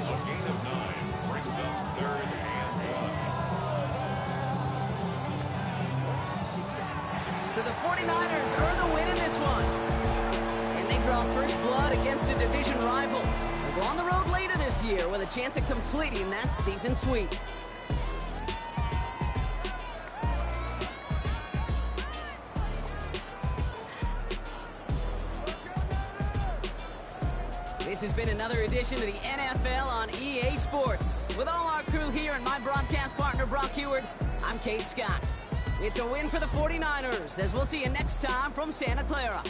A gain of 9 brings up 3rd and 1.
So the 49ers earn the win in this one. And they draw first blood against a division rival. They'll go on the road later this year with a chance at completing that season sweep. This has been another edition of the NFL on EA Sports. With all our crew here and my broadcast partner, Brock Heward, I'm Kate Scott. It's a win for the 49ers, as we'll see you next time from Santa Clara.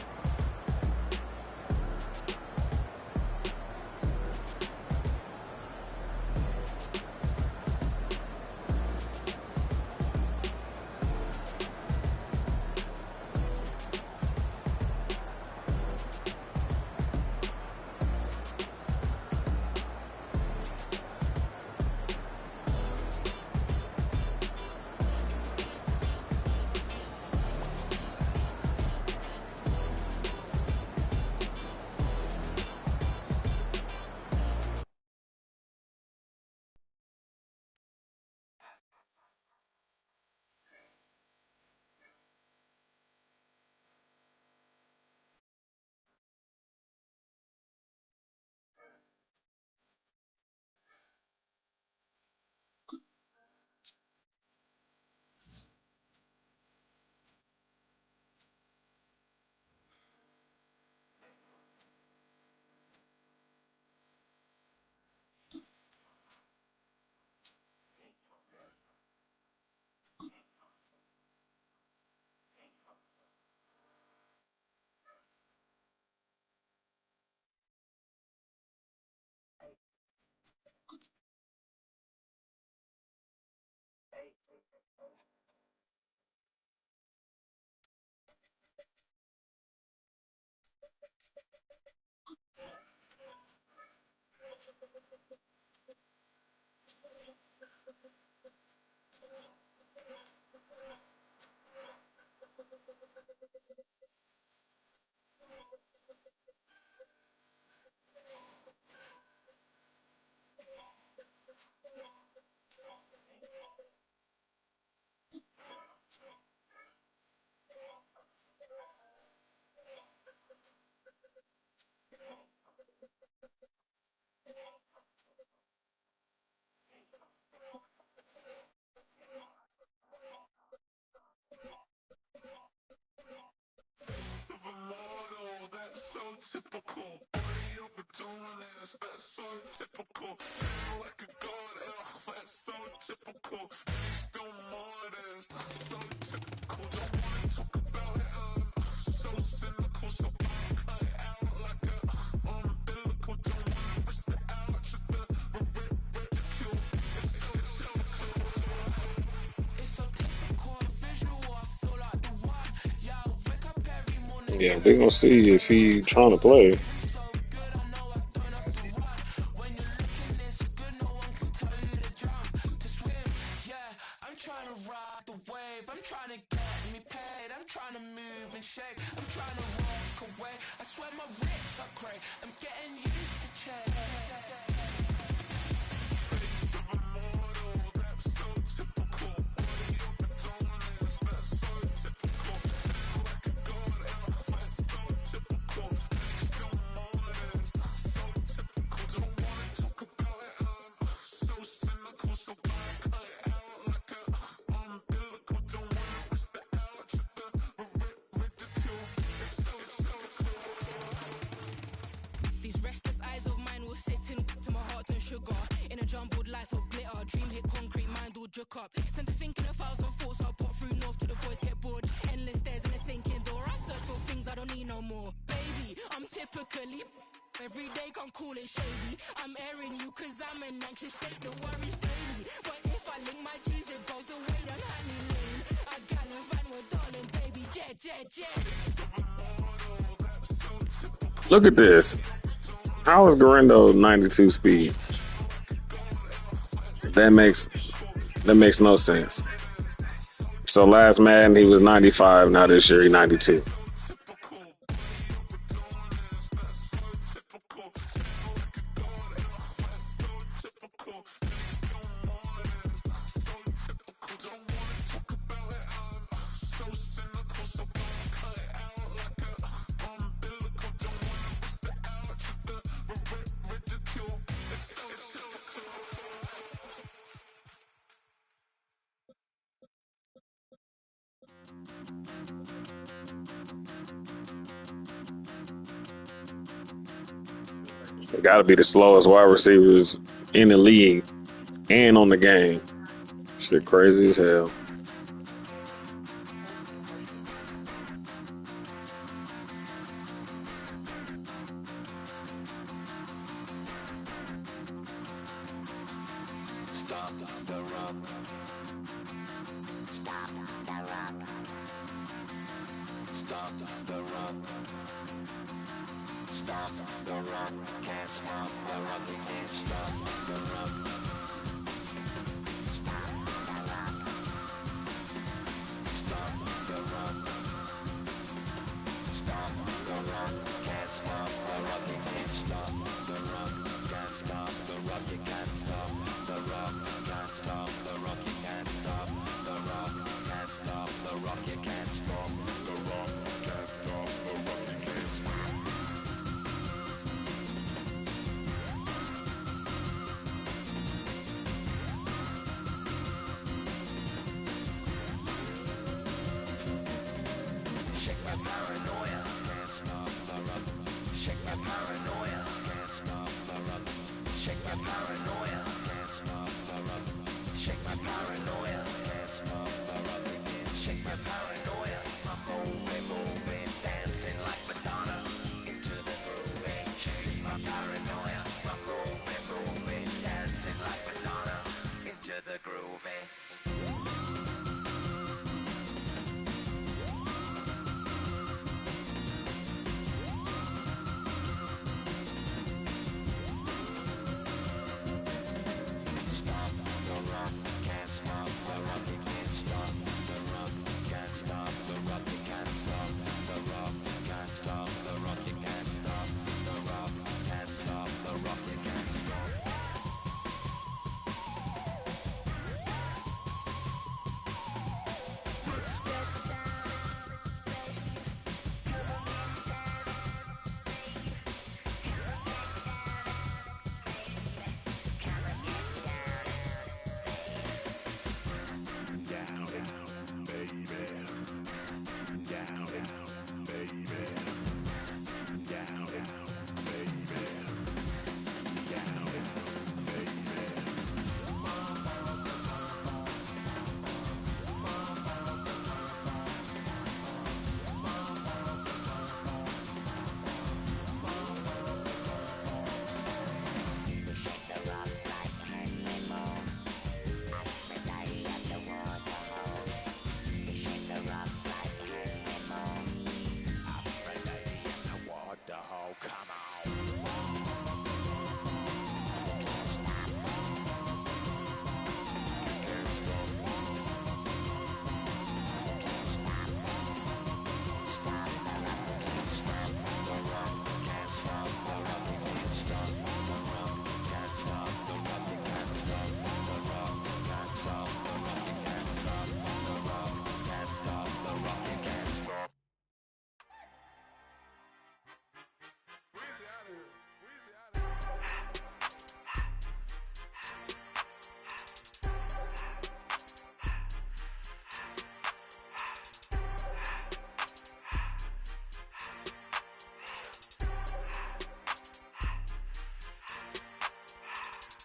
Yeah, we're gonna see if he trying to play. Look at this. How is Garendo 92 speed? That makes no sense. So last Madden he was 95. Now this year he 92. They got to be the slowest wide receivers in the league and on the game. Shit crazy as hell.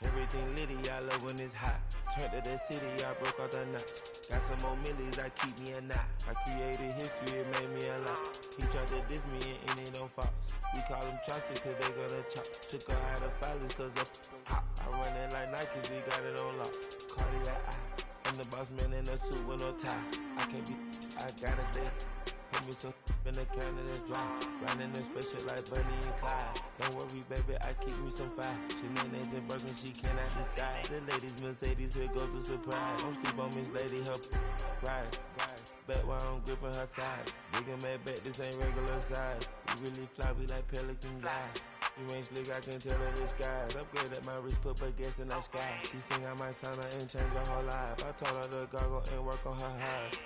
Everything litty, I love when it's hot. Turned to the city, I broke out the knot. Got some more millies, I keep me a knot. I created history, it made me a lot. He tried to diss me and it don't false. We call them Chaucer cause they gonna chop. Took her out of filers cause of hot. I run it like Nike, we got it on lock. Cardiac eye. I'm the boss man in a suit with no tie. I can't be, I gotta stay. Put me some in the can and it's dry. Riding in spaceship like Bunny and Clyde. Don't worry, baby, I keep me some fire. Shenanigans and Birkin, she cannot decide. The ladies, Mercedes, here go to surprise. Don't sleep on Miss Lady, help ride. Bet while I'm gripping her sides. Big and mad bet, this ain't regular size. You really fly, we like Pelican guys. You ain't slick, I can tell her disguise. Upgrade at my wrist, put her gas in the sky. She think I might sign her and change her whole life. I told her to goggle and work on her highs.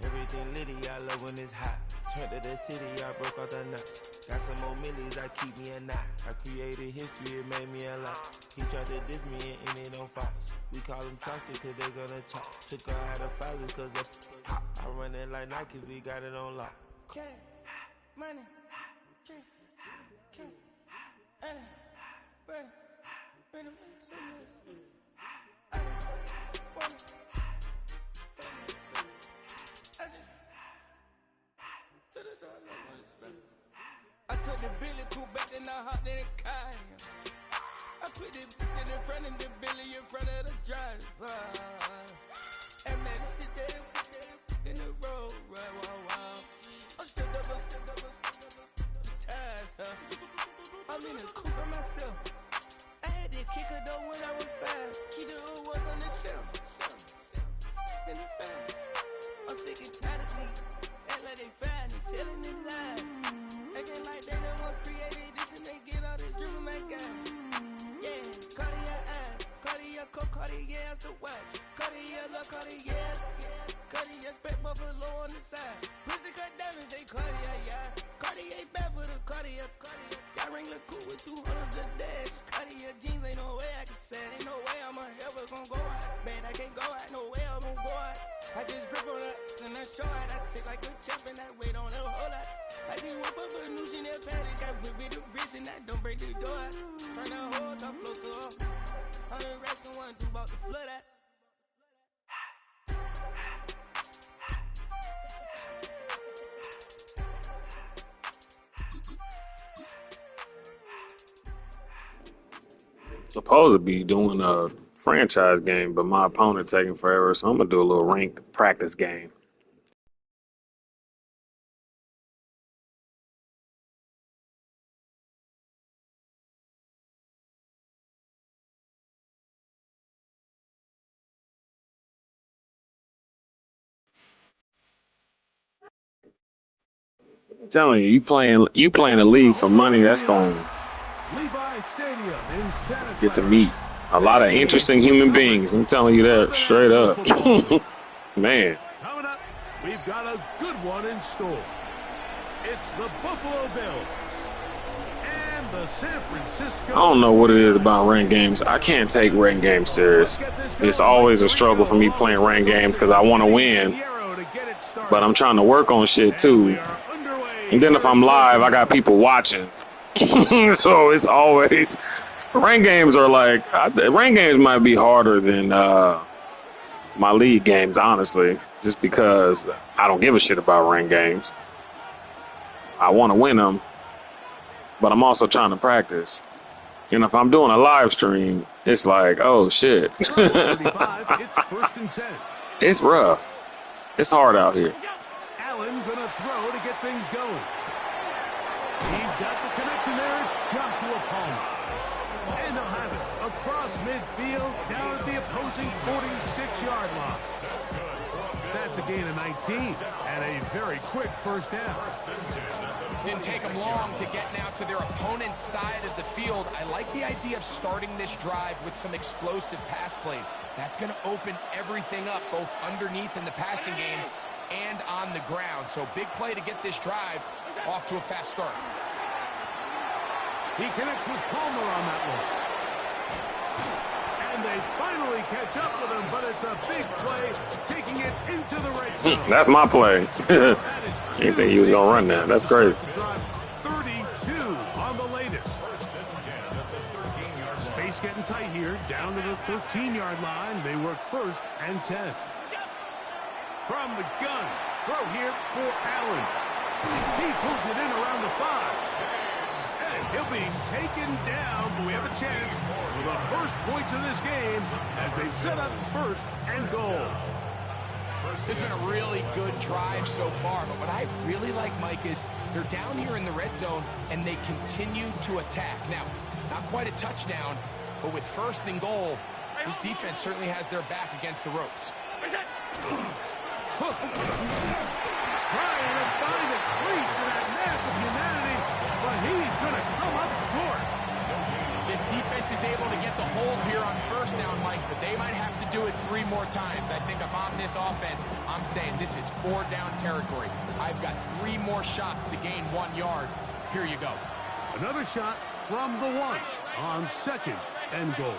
Everything litty, I love when it's hot. Turned to the city, I broke out the knot. Got some more millies, I keep me a knot. I created history, it made me a lot. He tried to diss me and it don't false. We call them Chaucer cause they gonna chop. Took her out of filers cause of hot. I run it like Nike, we got it on lock.
Cash, money, cash, bring them into this. I took the Billy Cool back and I hopped in the car. I put the in front of the Billy in front of the driver. And man, sit there in the road, right, wow. I stood up, the ties, huh? I'm in the coupe by myself. I had to kick her though when I was 5. Keep the old ones on the shelf. In the fan. I'm sick and tired of me. Act like they fine and telling them lies. Acting like they the one created this and they get all this driven my guys. Yeah, Cartier eyes, Cartier coat, Cartier as the watch. Cartier love, Cartier, Cartier spec buffalo on the side. Pussy cut diamonds, they Cartier, yeah. Cartier bad for the Cartier. Sky ring look cool with 200 the dash. Cartier jeans, ain't no way I can say. Ain't no way I'm ever gonna go out. Man, I can't go out, no way I'm gonna go out. I just grip on her and I show out. I sit like a champ and I wait on her whole lot. I just whip up a new Chanel paddock. Got whip with the wrist and I don't break the door out. Turn that whole top flow to her. On the rest of one, two about to flood out.
Supposed to be doing a franchise game, but my opponent taking forever, so I'm gonna do a little ranked practice game. I'm telling you, you playing the league for money. That's going to get to meet a lot of interesting human beings. I'm telling you that straight up. Man.
Coming up, we've got a good one in store. It's the Buffalo Bills and the San Francisco.
I don't know what it is about ranked games. I can't take ranked games serious. It's always a struggle for me playing ranked games because I want to win, but I'm trying to work on shit too. And then if I'm live, I got people watching. So it's always ranked games are like ranked games might be harder than my league games, honestly, just because I don't give a shit about ranked games. I want to win them, but I'm also trying to practice. And if I'm doing a live stream, it's like, oh shit. It's rough. It's hard out here.
Allen gonna throw to get things going. He's got the connection there. It's Joshua Palmer. And they'll have it across midfield down at the opposing 46-yard line. That's a gain of 19 and a very quick first down.
Didn't take them long to get now to their opponent's side of the field. I like the idea of starting this drive with some explosive pass plays. That's going to open everything up, both underneath in the passing game and on the ground. So big play to get this drive off to a fast start.
He connects with Palmer on that one. And they finally catch up with him, but it's a big play, taking it into the red zone.
That's my play. Didn't think he was going to run that. That's great.
32 on the latest. Space getting and tight here, down to the 13-yard line. They work 1st and 10. From the gun, throw here for Allen. He pulls it in around the 5. And he'll be taken down, but we have a chance for the first points of this game as they've set up 1st and goal.
This has been a really good drive so far, but what I really like, Mike, is they're down here in the red zone, and they continue to attack. Now, not quite a touchdown, but with 1st and goal, this defense certainly has their back against the ropes.
Trying to find a crease in that mass of humanity, but he's going to come up short.
This defense is able to get the hold here on 1st down, Mike, but they might have to do it 3 more times. I think if I'm this offense, I'm saying this is 4-down territory. I've got 3 more shots to gain 1 yard. Here you go.
Another shot from the 1 on 2nd and goal.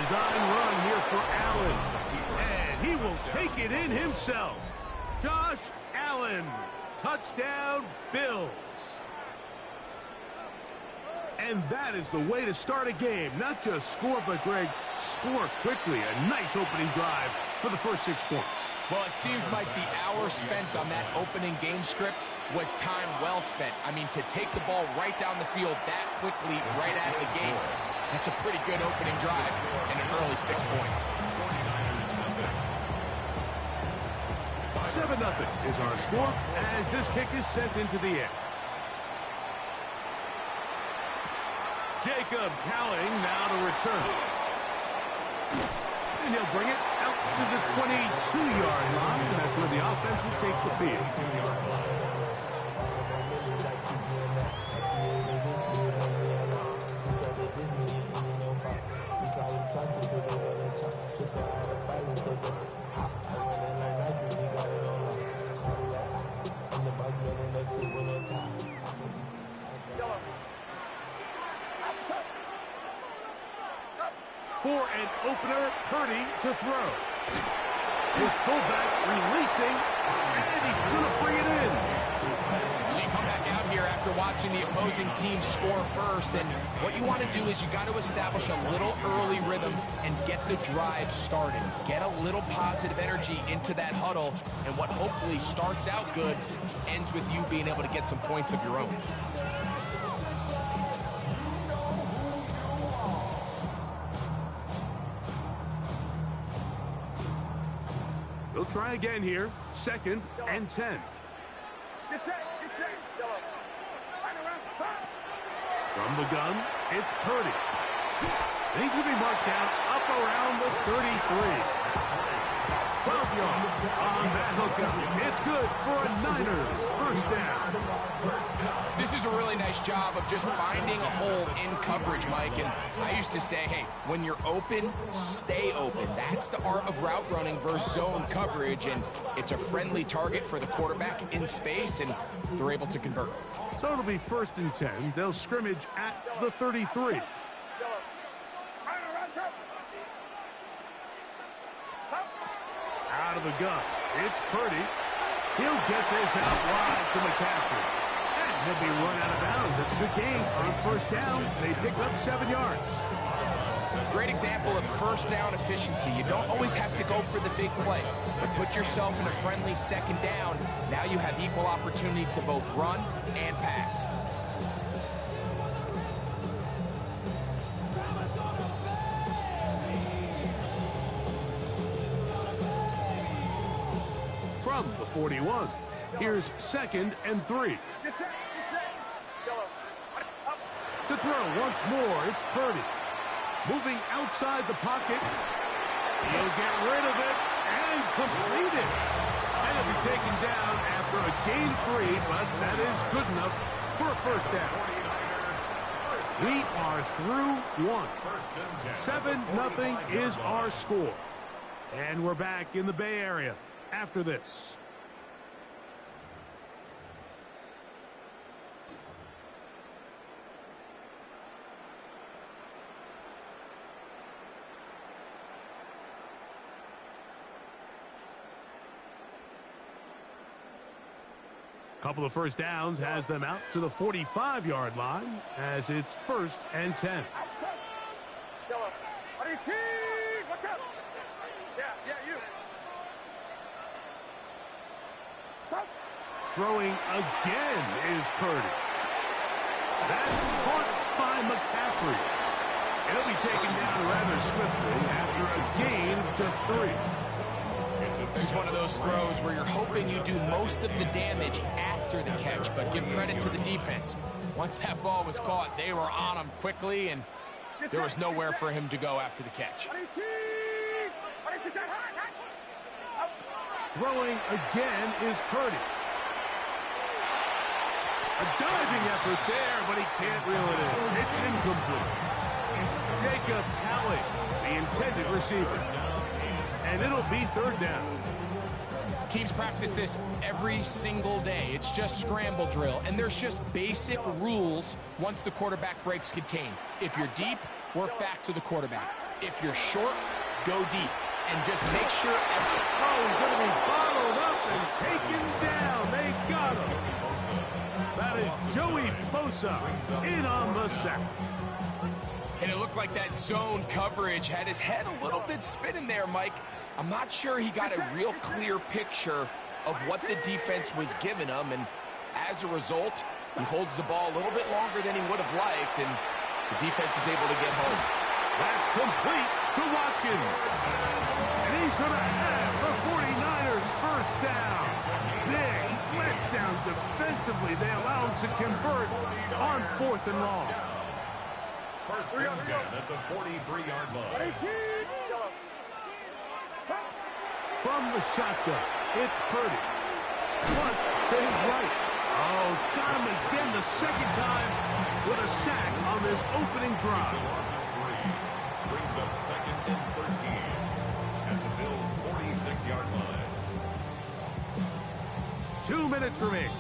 Design run here for Allen. And he will take it in himself. Josh Allen. Touchdown, Bills. And that is the way to start a game. Not just score, but, Greg, score quickly. A nice opening drive for the first 6 points.
Well, it seems like the hour spent on that opening game script was time well spent. I mean, to take the ball right down the field that quickly, right out of the gates, that's a pretty good opening drive and an early 6 points.
7-0 is our score as this kick is sent into the air. Jacob Cowling now to return. And he'll bring it out to the 22-yard line. And that's where the offense will take the field. For an opener, Purdy to throw. His fullback releasing, and he's going to bring it in.
So you come back out here after watching the opposing team score first, and what you want to do is you got to establish a little early rhythm and get the drive started. Get a little positive energy into that huddle, and what hopefully starts out good ends with you being able to get some points of your own.
They'll try again here. 2nd and 10. From the gun, it's Purdy. And he's going to be marked down up around the 33. 12 yards on that hookup. It's good for a Niners 1st down.
This is a really nice job of just finding a hole in coverage, Mike. And I used to say, hey, when you're open, stay open. That's the art of route running versus zone coverage. And it's a friendly target for the quarterback in space, and they're able to convert.
So it'll be 1st and 10. They'll scrimmage at the 33. Out of the gun, it's Purdy. He'll get this out wide to McCaffrey. And he'll be run out of bounds. That's a good game. On 1st down, they pick up 7 yards.
Great example of 1st down efficiency. You don't always have to go for the big play, but put yourself in a friendly 2nd down. Now you have equal opportunity to both run and pass.
From the 41, here's 2nd and 3. To throw once more, it's Purdy. Moving outside the pocket. He'll get rid of it and complete it. And it'll be taken down after a gain of 3, but that is good enough for a 1st down. We are through 1. 7-0 is our score. And we're back in the Bay Area after this. Couple of first downs has them out to the 45-yard line as it's 1st and 10.
What's up? Yeah, you. Stop.
Throwing again is Purdy. That's caught by McCaffrey. He'll be taken down rather swiftly after a gain of just 3.
This is one of those throws where you're hoping you do most of the damage after the catch, but give credit to the defense. Once that ball was caught, they were on him quickly, and there was nowhere for him to go after the catch.
Throwing again is Purdy. A diving effort there, but he can't reel it in. It's incomplete. Jacob Halley, the intended receiver. And it'll be 3rd down.
Teams practice this every single day. It's just scramble drill, and there's just basic rules once the quarterback breaks contain. If you're deep, work back to the quarterback. If you're short, go deep, and just make sure
he's going to be bottled up and taken down. They got him. That is Joey Bosa in on the sack.
And it looked like that zone coverage had his head a little bit spinning there, Mike. I'm not sure he got a real clear picture of what the defense was giving him, and as a result, he holds the ball a little bit longer than he would have liked, and the defense is able to get home.
That's complete to Watkins. And he's going to have the 49ers first down. Big letdown defensively. They allow him to convert on 4th and long.
1st and 10 at the 43-yard line.
From the shotgun, it's Purdy. Once to his right. Oh, got him again the 2nd time with a sack on this opening drive.
Loss of 3 brings up 2nd and 13 at the Bills' 46-yard line.
2 minutes remaining.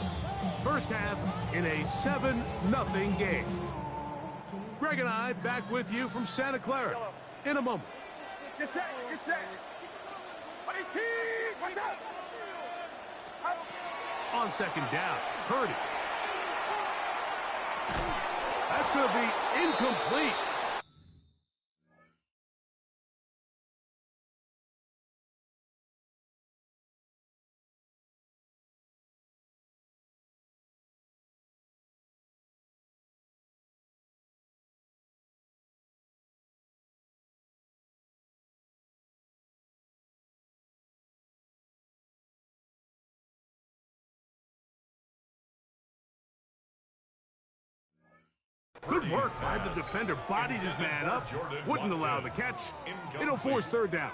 First half in a 7-0 game. Greg and I back with you from Santa Clara in a moment.
Get set. What's up?
On 2nd down, Purdy. That's going to be incomplete. Good work by the defender. Bodied his man up. Wouldn't allow the catch. It'll force 3rd down.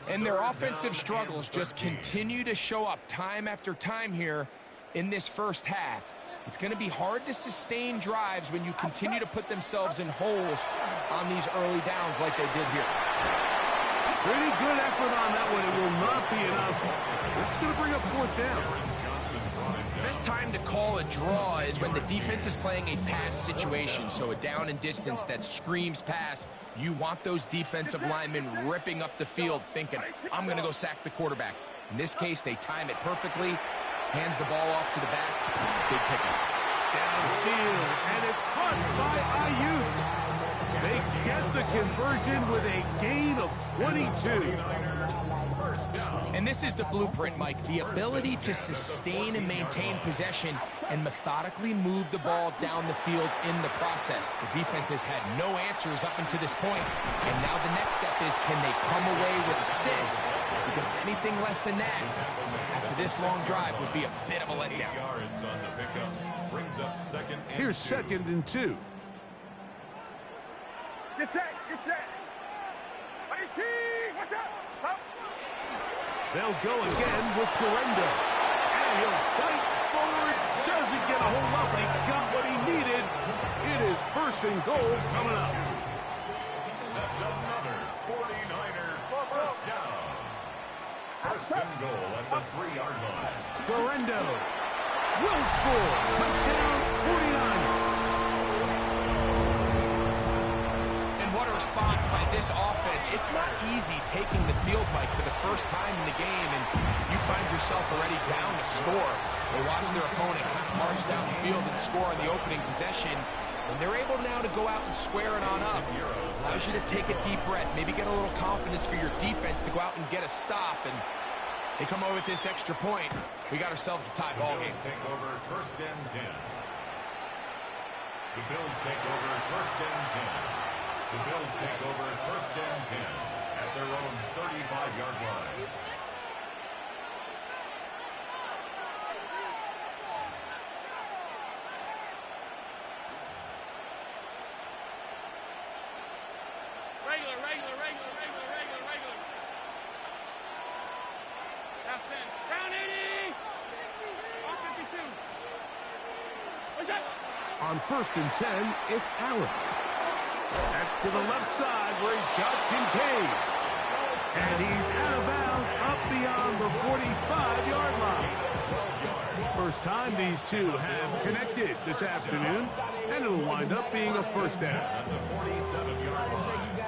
And their offensive struggles just continue to show up time after time here in this first half. It's going to be hard to sustain drives when you continue to put themselves in holes on these early downs like they did here.
Pretty good effort on that one. It will not be enough. That's going to bring up 4th down.
The best time to call a draw is when the defense is playing a pass situation, so a down and distance that screams pass. You want those defensive linemen ripping up the field thinking, I'm going to go sack the quarterback. In this case, they time it perfectly, hands the ball off to the back, big pickup.
Downfield, and it's caught by Ayuk. They get the conversion with a gain of 22.
And this is the blueprint, Mike. The ability to sustain and maintain possession and methodically move the ball down the field in the process. The defense has had no answers up until this point, and now the next step is, can they come away with a 6? Because anything less than that, after this long drive, would be a bit of a letdown.
Yards on the pickup brings up 2nd and 2.
Here's 2nd and 2.
Get set. What's up?
They'll go again with Gridiron. And he'll fight forward. Doesn't get a whole lot, but he got what he needed. It is 1st and goal coming up.
That's another 49er first down. 1st and goal at the 3-yard line.
Gridiron will score. Touchdown 49ers.
And what a response by this offense. It's not easy taking the field, Mike, for the first time in the game, and you find yourself already down to score. They watch their opponent march down the field and score on the opening possession, and they're able now to go out and square it on up. Allows you to take a deep breath, maybe get a little confidence for your defense to go out and get a stop, and they come over with this extra point. We got ourselves a tie ball game.
Take over 1st and 10. The Bills take over 1st and 10. The Bills take over 1st and 10 at their own 35-yard line.
Regular. Half 10. Round 80. On 52. What's that?
On 1st and 10, it's Allen. That's to the left side where he's got Kincaid. And he's out of bounds up beyond the 45-yard line. First time these two have connected this afternoon, and it'll wind up being a first down.
At the 47-yard line.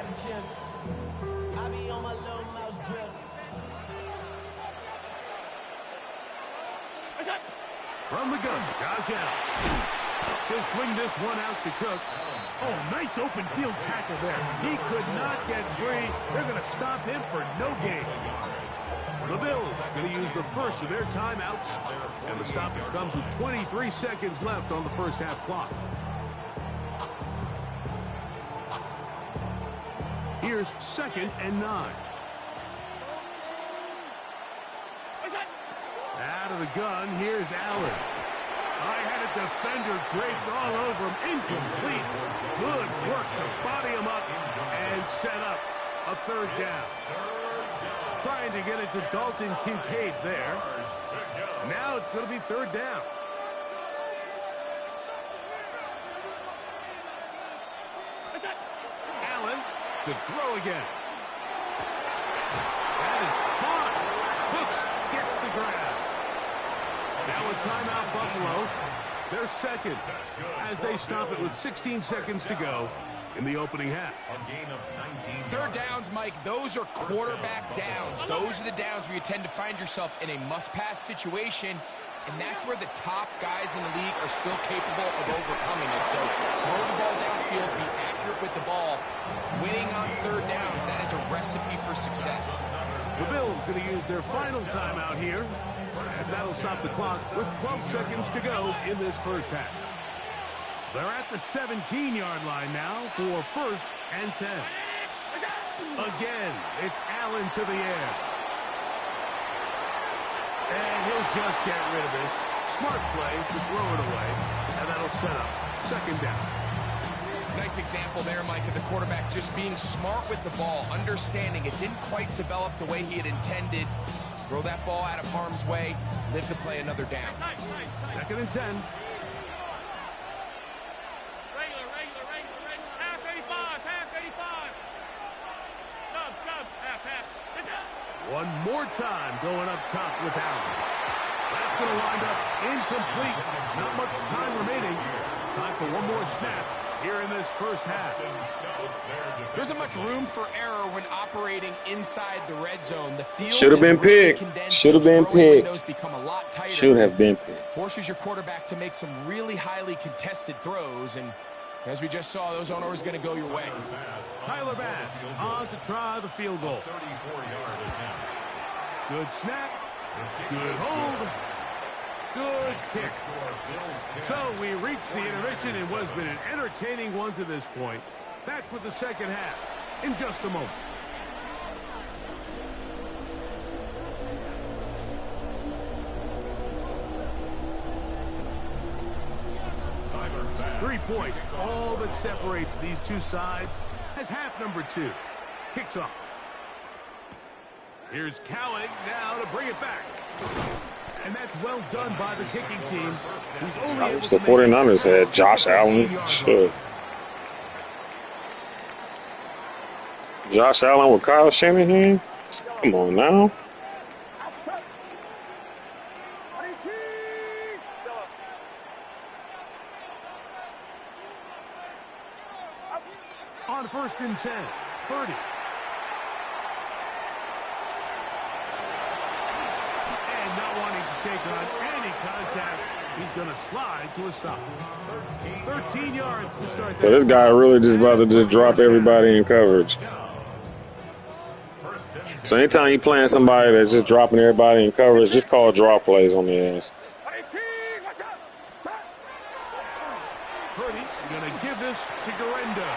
From the gun, Josh Allen. He'll swing this one out to Cook. Oh, nice open field tackle there. He could not get free. They're going to stop him for no gain. The Bills going to use the first of their timeouts. And the stoppage comes with 23 seconds left on the first half clock. Here's 2nd and 9. Out of the gun, here's Allen. I had a defender draped all over him. Incomplete. Good work to body him up and set up a 3rd down. Trying to get it to Dalton Kincaid there. Now it's going to be 3rd down. Allen to throw again. That is caught. Hooks gets the grab. Now a timeout, Buffalo. They're second as they stop it with 16 seconds to go in the opening half.
A gain of 19.
3rd downs, Mike, those are quarterback downs. Those are the downs where you tend to find yourself in a must-pass situation, and that's where the top guys in the league are still capable of overcoming it. So throw the ball downfield, be accurate with the ball. Winning on 3rd downs, that is a recipe for success.
The Bills going to use their final timeout here, as that'll stop the clock with 12 seconds to go in this first half. They're at the 17-yard line now for 1st and 10. Again, it's Allen to the air. And he'll just get rid of this. Smart play to throw it away, and that'll set up 2nd down.
Nice example there, Mike, of the quarterback just being smart with the ball, understanding it didn't quite develop the way he had intended. Throw that ball out of harm's way, live to play another down.
2nd and 10.
Regular. Half 85. Stub.
One more time going up top with Allen. That's going to wind up incomplete. Not much time remaining. Time for one more snap here in this first half.
There isn't much room for error when operating inside the red zone. The field
should have been picked. Should have been picked. Should have been picked.
Forces your quarterback to make some really highly contested throws, and as we just saw, those aren't always going to go your way.
Tyler Bass on to try the field goal.
34-yard attempt.
Good snap. Good hold. Good kick. So we reached the intermission in what has been an entertaining one to this point. Back with the second half in just a moment.
Tyler Bass.
3 points, all that separates these two sides as half number 2 kicks off. Here's Cowling now to bring it back. And that's well done by the kicking team. He's only
I wish the 49ers had Josh Allen. Shit. Josh Allen with Kyle Shanahan? Come on now.
On first and 10. Purdy. And not wanting to take on any contact, he's going to slide to a stop. 13 yards to start that.
So this guy really just about to just drop everybody in coverage. So anytime you playing somebody that's just dropping everybody in coverage, just call draw plays on the ass.
Purdy going to give this to Garendo.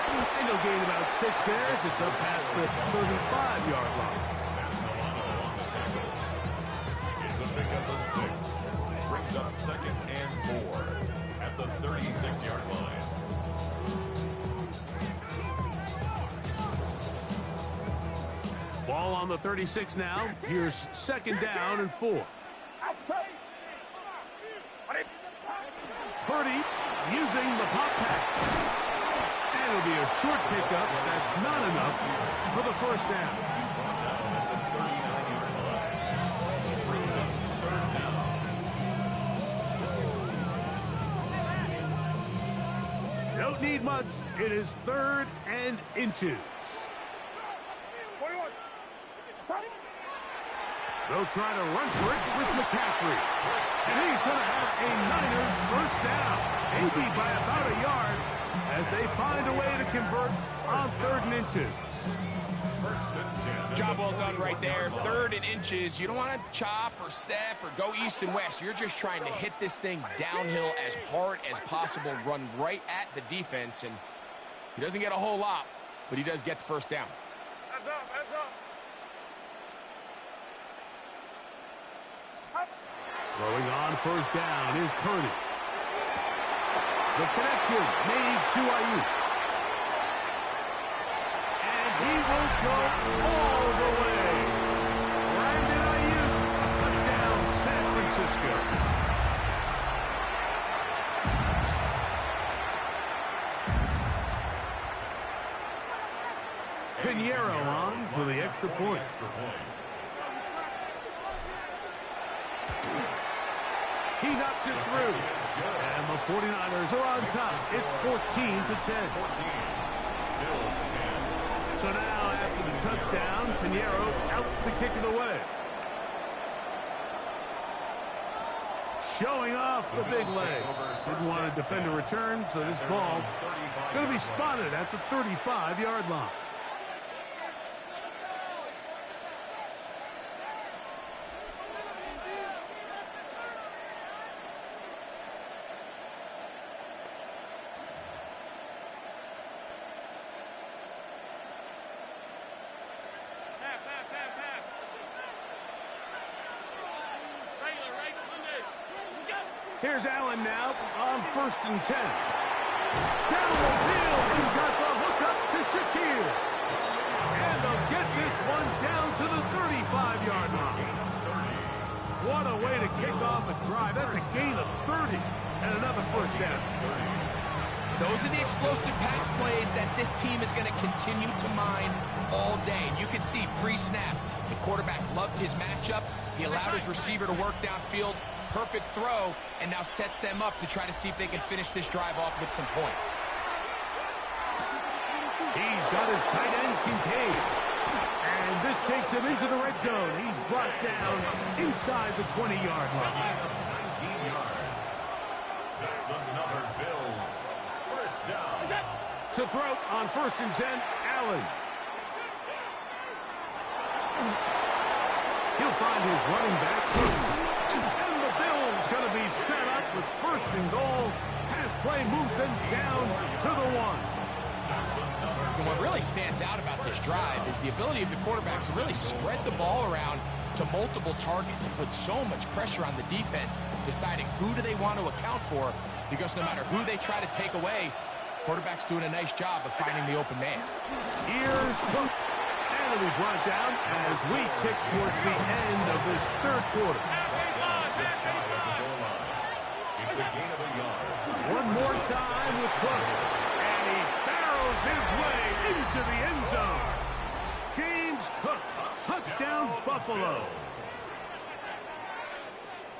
And he'll gain about 6 there as it's up past the 35-yard line.
It's a pickup of 6. Brings up 2nd and 4 at the 36-yard line.
Ball on the 36 now. Here's 2nd down and 4. Purdy using the pop pack. And it'll be a short pickup. That's not enough for the first down. Don't need much. It is 3rd and inches. They'll try to run for it with McCaffrey. And he's going to have a Niners first down. Maybe by about a yard as they find a way to convert on 3rd and inches.
Job well done right there. 3rd and inches. You don't want to chop or step or go east and west. You're just trying to hit this thing downhill as hard as possible, run right at the defense. And he doesn't get a whole lot, but he does get the first down.
Heads up, heads up.
Throwing on first down is Purdy. The connection made to Ayuk. And he will go all the way. Brandon Ayuk, touchdown San Francisco. Pinheiro on for the extra point. He knocks it through. And the 49ers are on top. It's 14-10. So now, after the touchdown, Pinheiro out to kick it away. Showing off the big leg. Didn't want to defend a return, so this ball going to be spotted at the 35-yard line. Here's Allen now on 1st and 10. Down the field, he's got the hook up to Shakir. And they'll get this one down to the 35-yard line. What a way to kick off a drive. That's a gain of 30 and another first down.
Those are the explosive pass plays that this team is going to continue to mine all day. And you can see pre-snap, the quarterback loved his matchup. He allowed his receiver to work downfield. Perfect throw, and now sets them up to try to see if they can finish this drive off with some points.
He's got his tight end Kincaid. And this takes him into the red zone. He's brought down inside the 20-yard line.
19 yards. That's another Bills first down.
To throw on 1st and 10, Allen. He'll find his running back. And the Bills going to be set up with 1st and goal. Pass play moves them down to the 1.
And what really stands out about this drive is the ability of the quarterback to really spread the ball around to multiple targets and put so much pressure on the defense, deciding who do they want to account for, because no matter who they try to take away, quarterback's doing a nice job of finding the open man.
Here's Cook. And it'll be brought down as we tick towards the end of this 3rd quarter.
It's a gain of a yard.
One more time with Cook. And he barrels his way into the end zone. James Cook, touchdown Buffalo.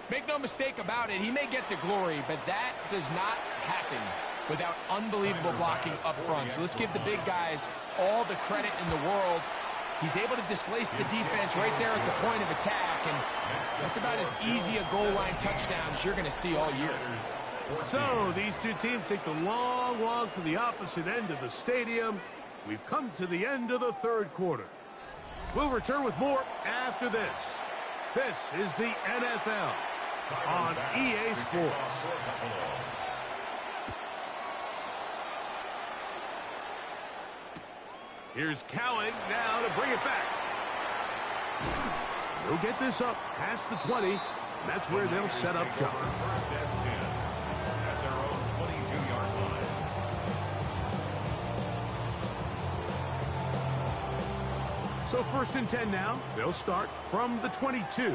Make no mistake about it, he may get the glory, but that does not happen without unbelievable blocking up front. So let's give the big guys all the credit in the world. He's able to displace the defense right there at the point of attack, and that's about as easy a goal line touchdown as you're going to see all year.
So these two teams take the long walk to the opposite end of the stadium. We've come to the end of the third quarter. We'll return with more after this. This is the NFL on EA Sports. Here's Cowan now to bring it back. They'll get this up past the 20, and that's where they'll set up shop.
First and 10 at their own 22-yard line.
So first and 10 now. They'll start from the 22.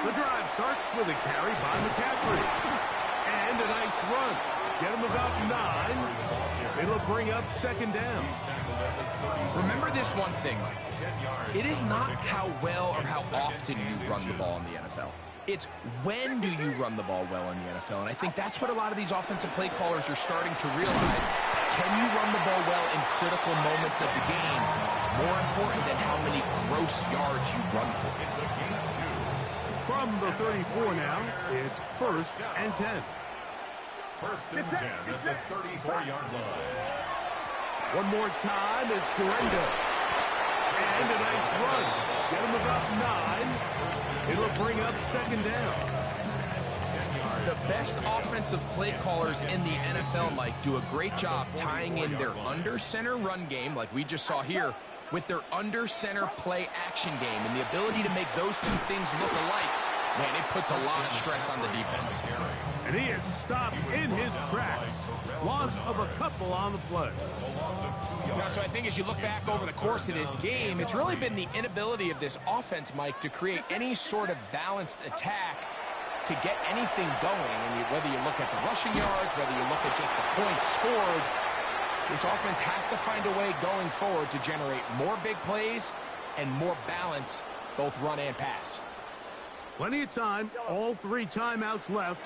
The drive starts with a carry by McCaffrey. And a nice run. Get him about 9. It'll bring up second down.
Remember this one thing, Mike. It is not how well or how often you run the ball in the NFL. It's when do you run the ball well in the NFL. And I think that's what a lot of these offensive play callers are starting to realize. Can you run the ball well in critical moments of the game? More important than how many gross yards you run for.
It's a gain of 2.
From the 34 now, it's first and 10.
First and 10 at the 34-yard line.
One more time, it's Gridiron. And a nice run. Get him about 9. It'll bring up second down.
The best offensive play callers in the NFL, Mike, do a great job tying in their under-center run game, like we just saw here, with their under-center play action game. And the ability to make those two things look alike, man, it puts a lot of stress on the defense.
And he is stopped in his tracks. Loss of a couple on the play.
So I think as you look back over the course of this game, it's really been the inability of this offense, Mike, to create any sort of balanced attack to get anything going. And whether you look at the rushing yards, whether you look at just the points scored, this offense has to find a way going forward to generate more big plays and more balance, both run and pass.
Plenty of time, all 3 timeouts left.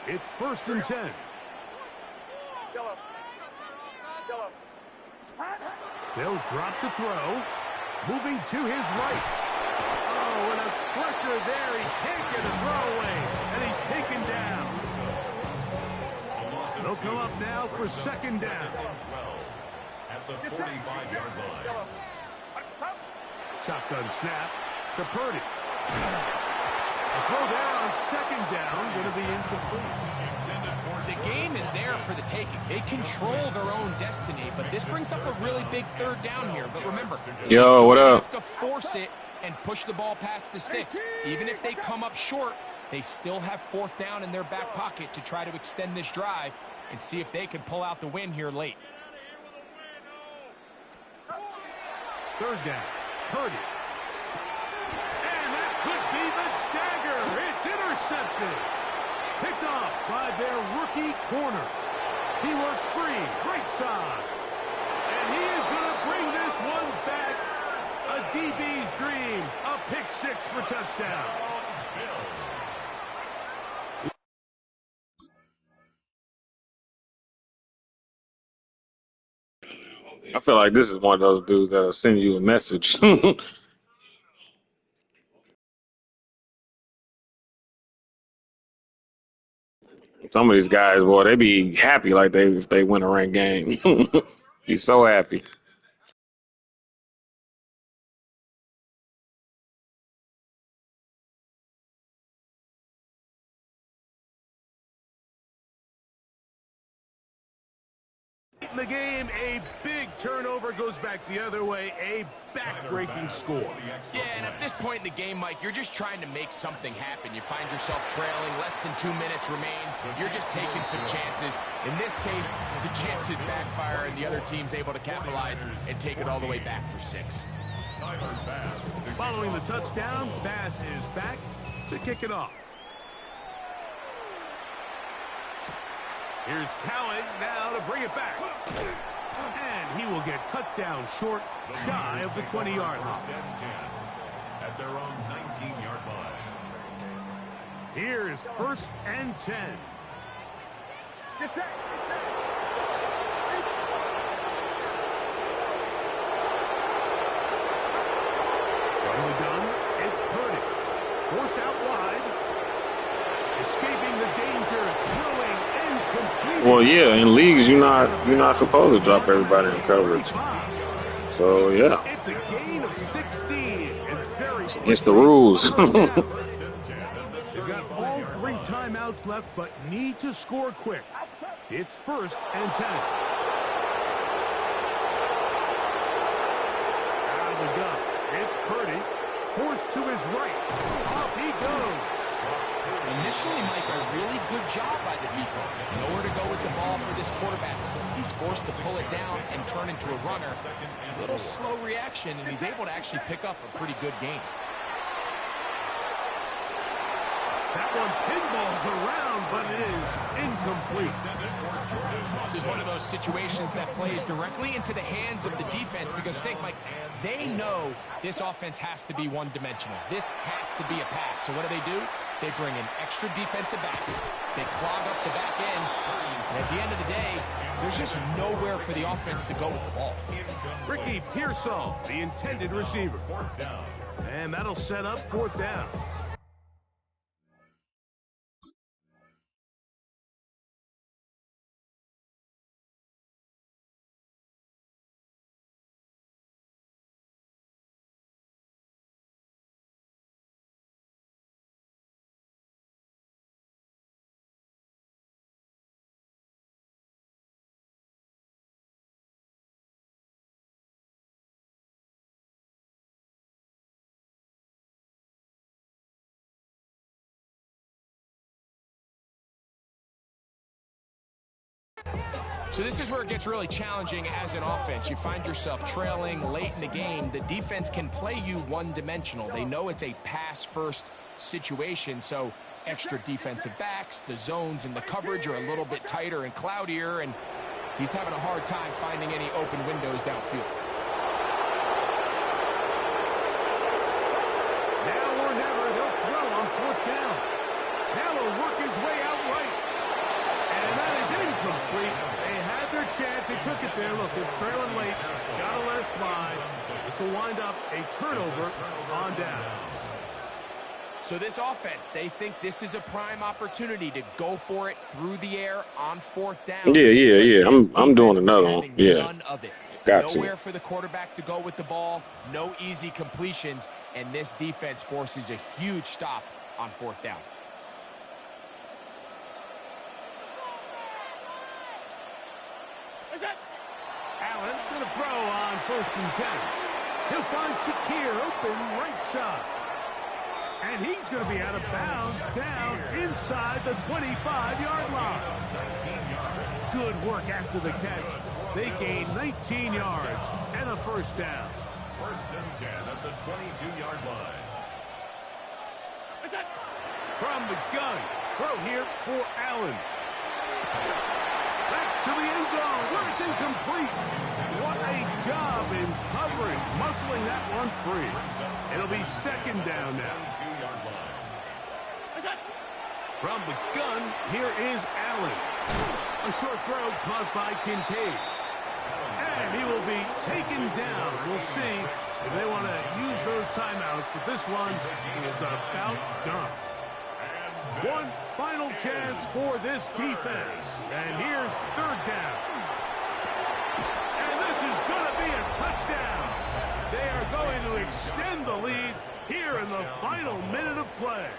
It's first and 10. They'll drop to throw. Moving to his right. Oh, and a pressure there. He can't get a throw away. And he's taken down. They'll come up now for second down.
At the 45-yard line.
Shotgun snap to Purdy. A throw there on second down, going to be incomplete.
The game is there for the taking. They control their own destiny, but this brings up a really big third down here. But remember,
yo, what up?
They have to force it and push the ball past the sticks. Even if they come up short, they still have fourth down in their back pocket to try to extend this drive and see if they can pull out the win here late.
Third down, Purdy. And that could be the dagger. It's intercepted. Picked off by their rookie corner. He works free, right side. And he is going to bring this one back. A DB's dream. A pick 6 for touchdown.
I feel like this is one of those dudes that'll send you a message. Some of these guys, boy, they be happy like if they win a ranked game. Be so happy.
In the game, a big turnover goes back the other way, a back-breaking score.
Yeah, and at this point in the game, Mike, you're just trying to make something happen. You find yourself trailing, less than 2 minutes remain. You're just taking some chances. In this case, the chances backfire, and the other team's able to capitalize and take it all the way back for 6.
Following the touchdown, Bass is back to kick it off. Here's Cowan now to bring it back. And he will get cut down short, shy of the 20-yard line.
At their own 19-yard line.
Here's 1st and 10.
Get set.
From the gun, it's Purdy. Forced out wide. Escaping the danger, throwing incomplete.
Well, yeah, in leagues you're not supposed to drop everybody in coverage. So yeah,
It's a gain of 16 and very
it's against the rules.
They've got all 3 timeouts left, but need to score quick. It's 1st and 10. Out of the gun, it's Purdy. Forced to his right. Off he goes.
Initially, Mike, a really good job by the defense. Nowhere to go with the ball for this quarterback. He's forced to pull it down and turn into a runner. A little slow reaction, and he's able to actually pick up a pretty good game.
That one pinballs around, but it is incomplete.
This is one of those situations that plays directly into the hands of the defense because, think, Mike, they know this offense has to be one-dimensional. This has to be a pass. So what do? They bring in extra defensive backs. They clog up the back end. And at the end of the day, there's just nowhere for the offense to go with the ball.
Ricky Pearsall, the intended receiver. And that'll set up 4th down.
So this is where it gets really challenging as an offense. You find yourself trailing late in the game. The defense can play you one-dimensional. They know it's a pass-first situation, so extra defensive backs, the zones and the coverage are a little bit tighter and cloudier, and he's having a hard time finding any open windows downfield.
Now or never, they'll throw on 4th down. Now he'll work his way out right. And that is incomplete. They had their chance. They took it there. Look, they're trailing late. Got to let it fly. This will wind up a turnover on down.
So this offense, they think this is a prime opportunity to go for it through the air on 4th down.
Yeah. I'm doing another one. Yeah.
None of it.
Got
Nowhere
to.
for the quarterback to go with the ball. No easy completions. And this defense forces a huge stop on 4th down.
Allen going to throw on 1st and 10. He'll find Shakir open right side. And he's going to be out of bounds down inside the 25-yard line. Good work after the catch. They gain 19 yards and a 1st down.
1st and 10 at the 22-yard line.
From the gun, throw here for Allen. That's to the end zone where it's incomplete. What a job in coverage, muscling that one free. It'll be 2nd down now. From the gun, here is Allen. A short throw caught by Kincaid. And he will be taken down. We'll see if they want to use those timeouts, but this one is about done. One final chance for this defense. And here's 3rd down. And this is going to be a touchdown. They are going to extend the lead here in the final minute of play.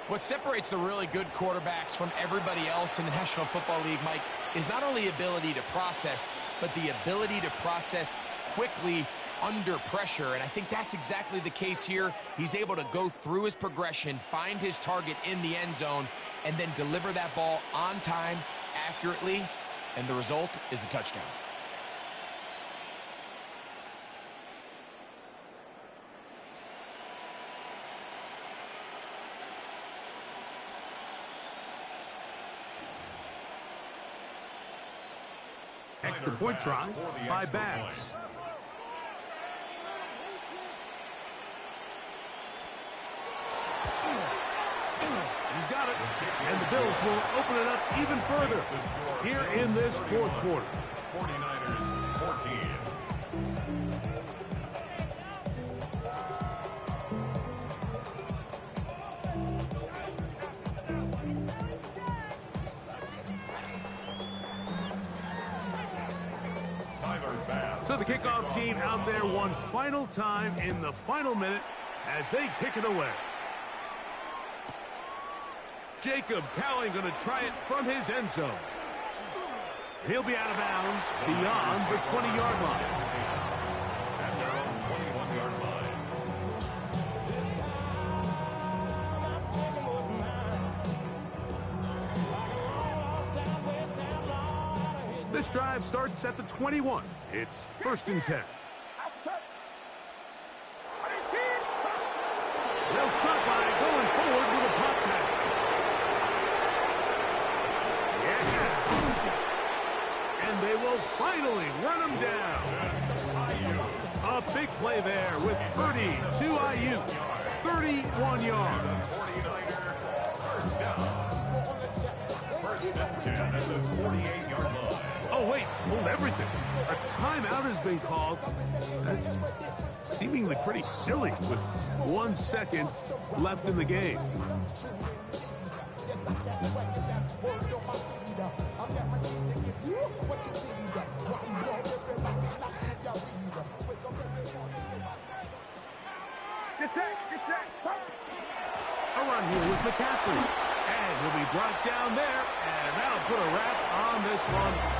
What separates the really good quarterbacks from everybody else in the National Football League, Mike, is not only ability to process, but the ability to process quickly under pressure. And I think that's exactly the case here. He's able to go through his progression, find his target in the end zone, and then deliver that ball on time, accurately, and the result is a touchdown.
Extra point try by Bass. And the Bills will open it up even further here in this fourth quarter.
49ers 14.
So the kickoff team out there one final time in the final minute as they kick it away. Jacob Cowling going to try it from his end zone. He'll be out of bounds beyond the 20-yard line.
At their own 21-yard line.
This drive starts at the 21. It's 1st and 10. They'll start by going forward with a pop pass. Yeah. And they will finally run him down. A big play there with 32 IU. 31 yards.
49er first down. 1st and 10 at the 48-yard line.
Oh, wait, hold everything. A timeout has been called. That's seemingly pretty silly with 1 second left in the game.
Get set.
A run here with McCaffrey. And he'll be brought down there, and that'll put a wrap on this one.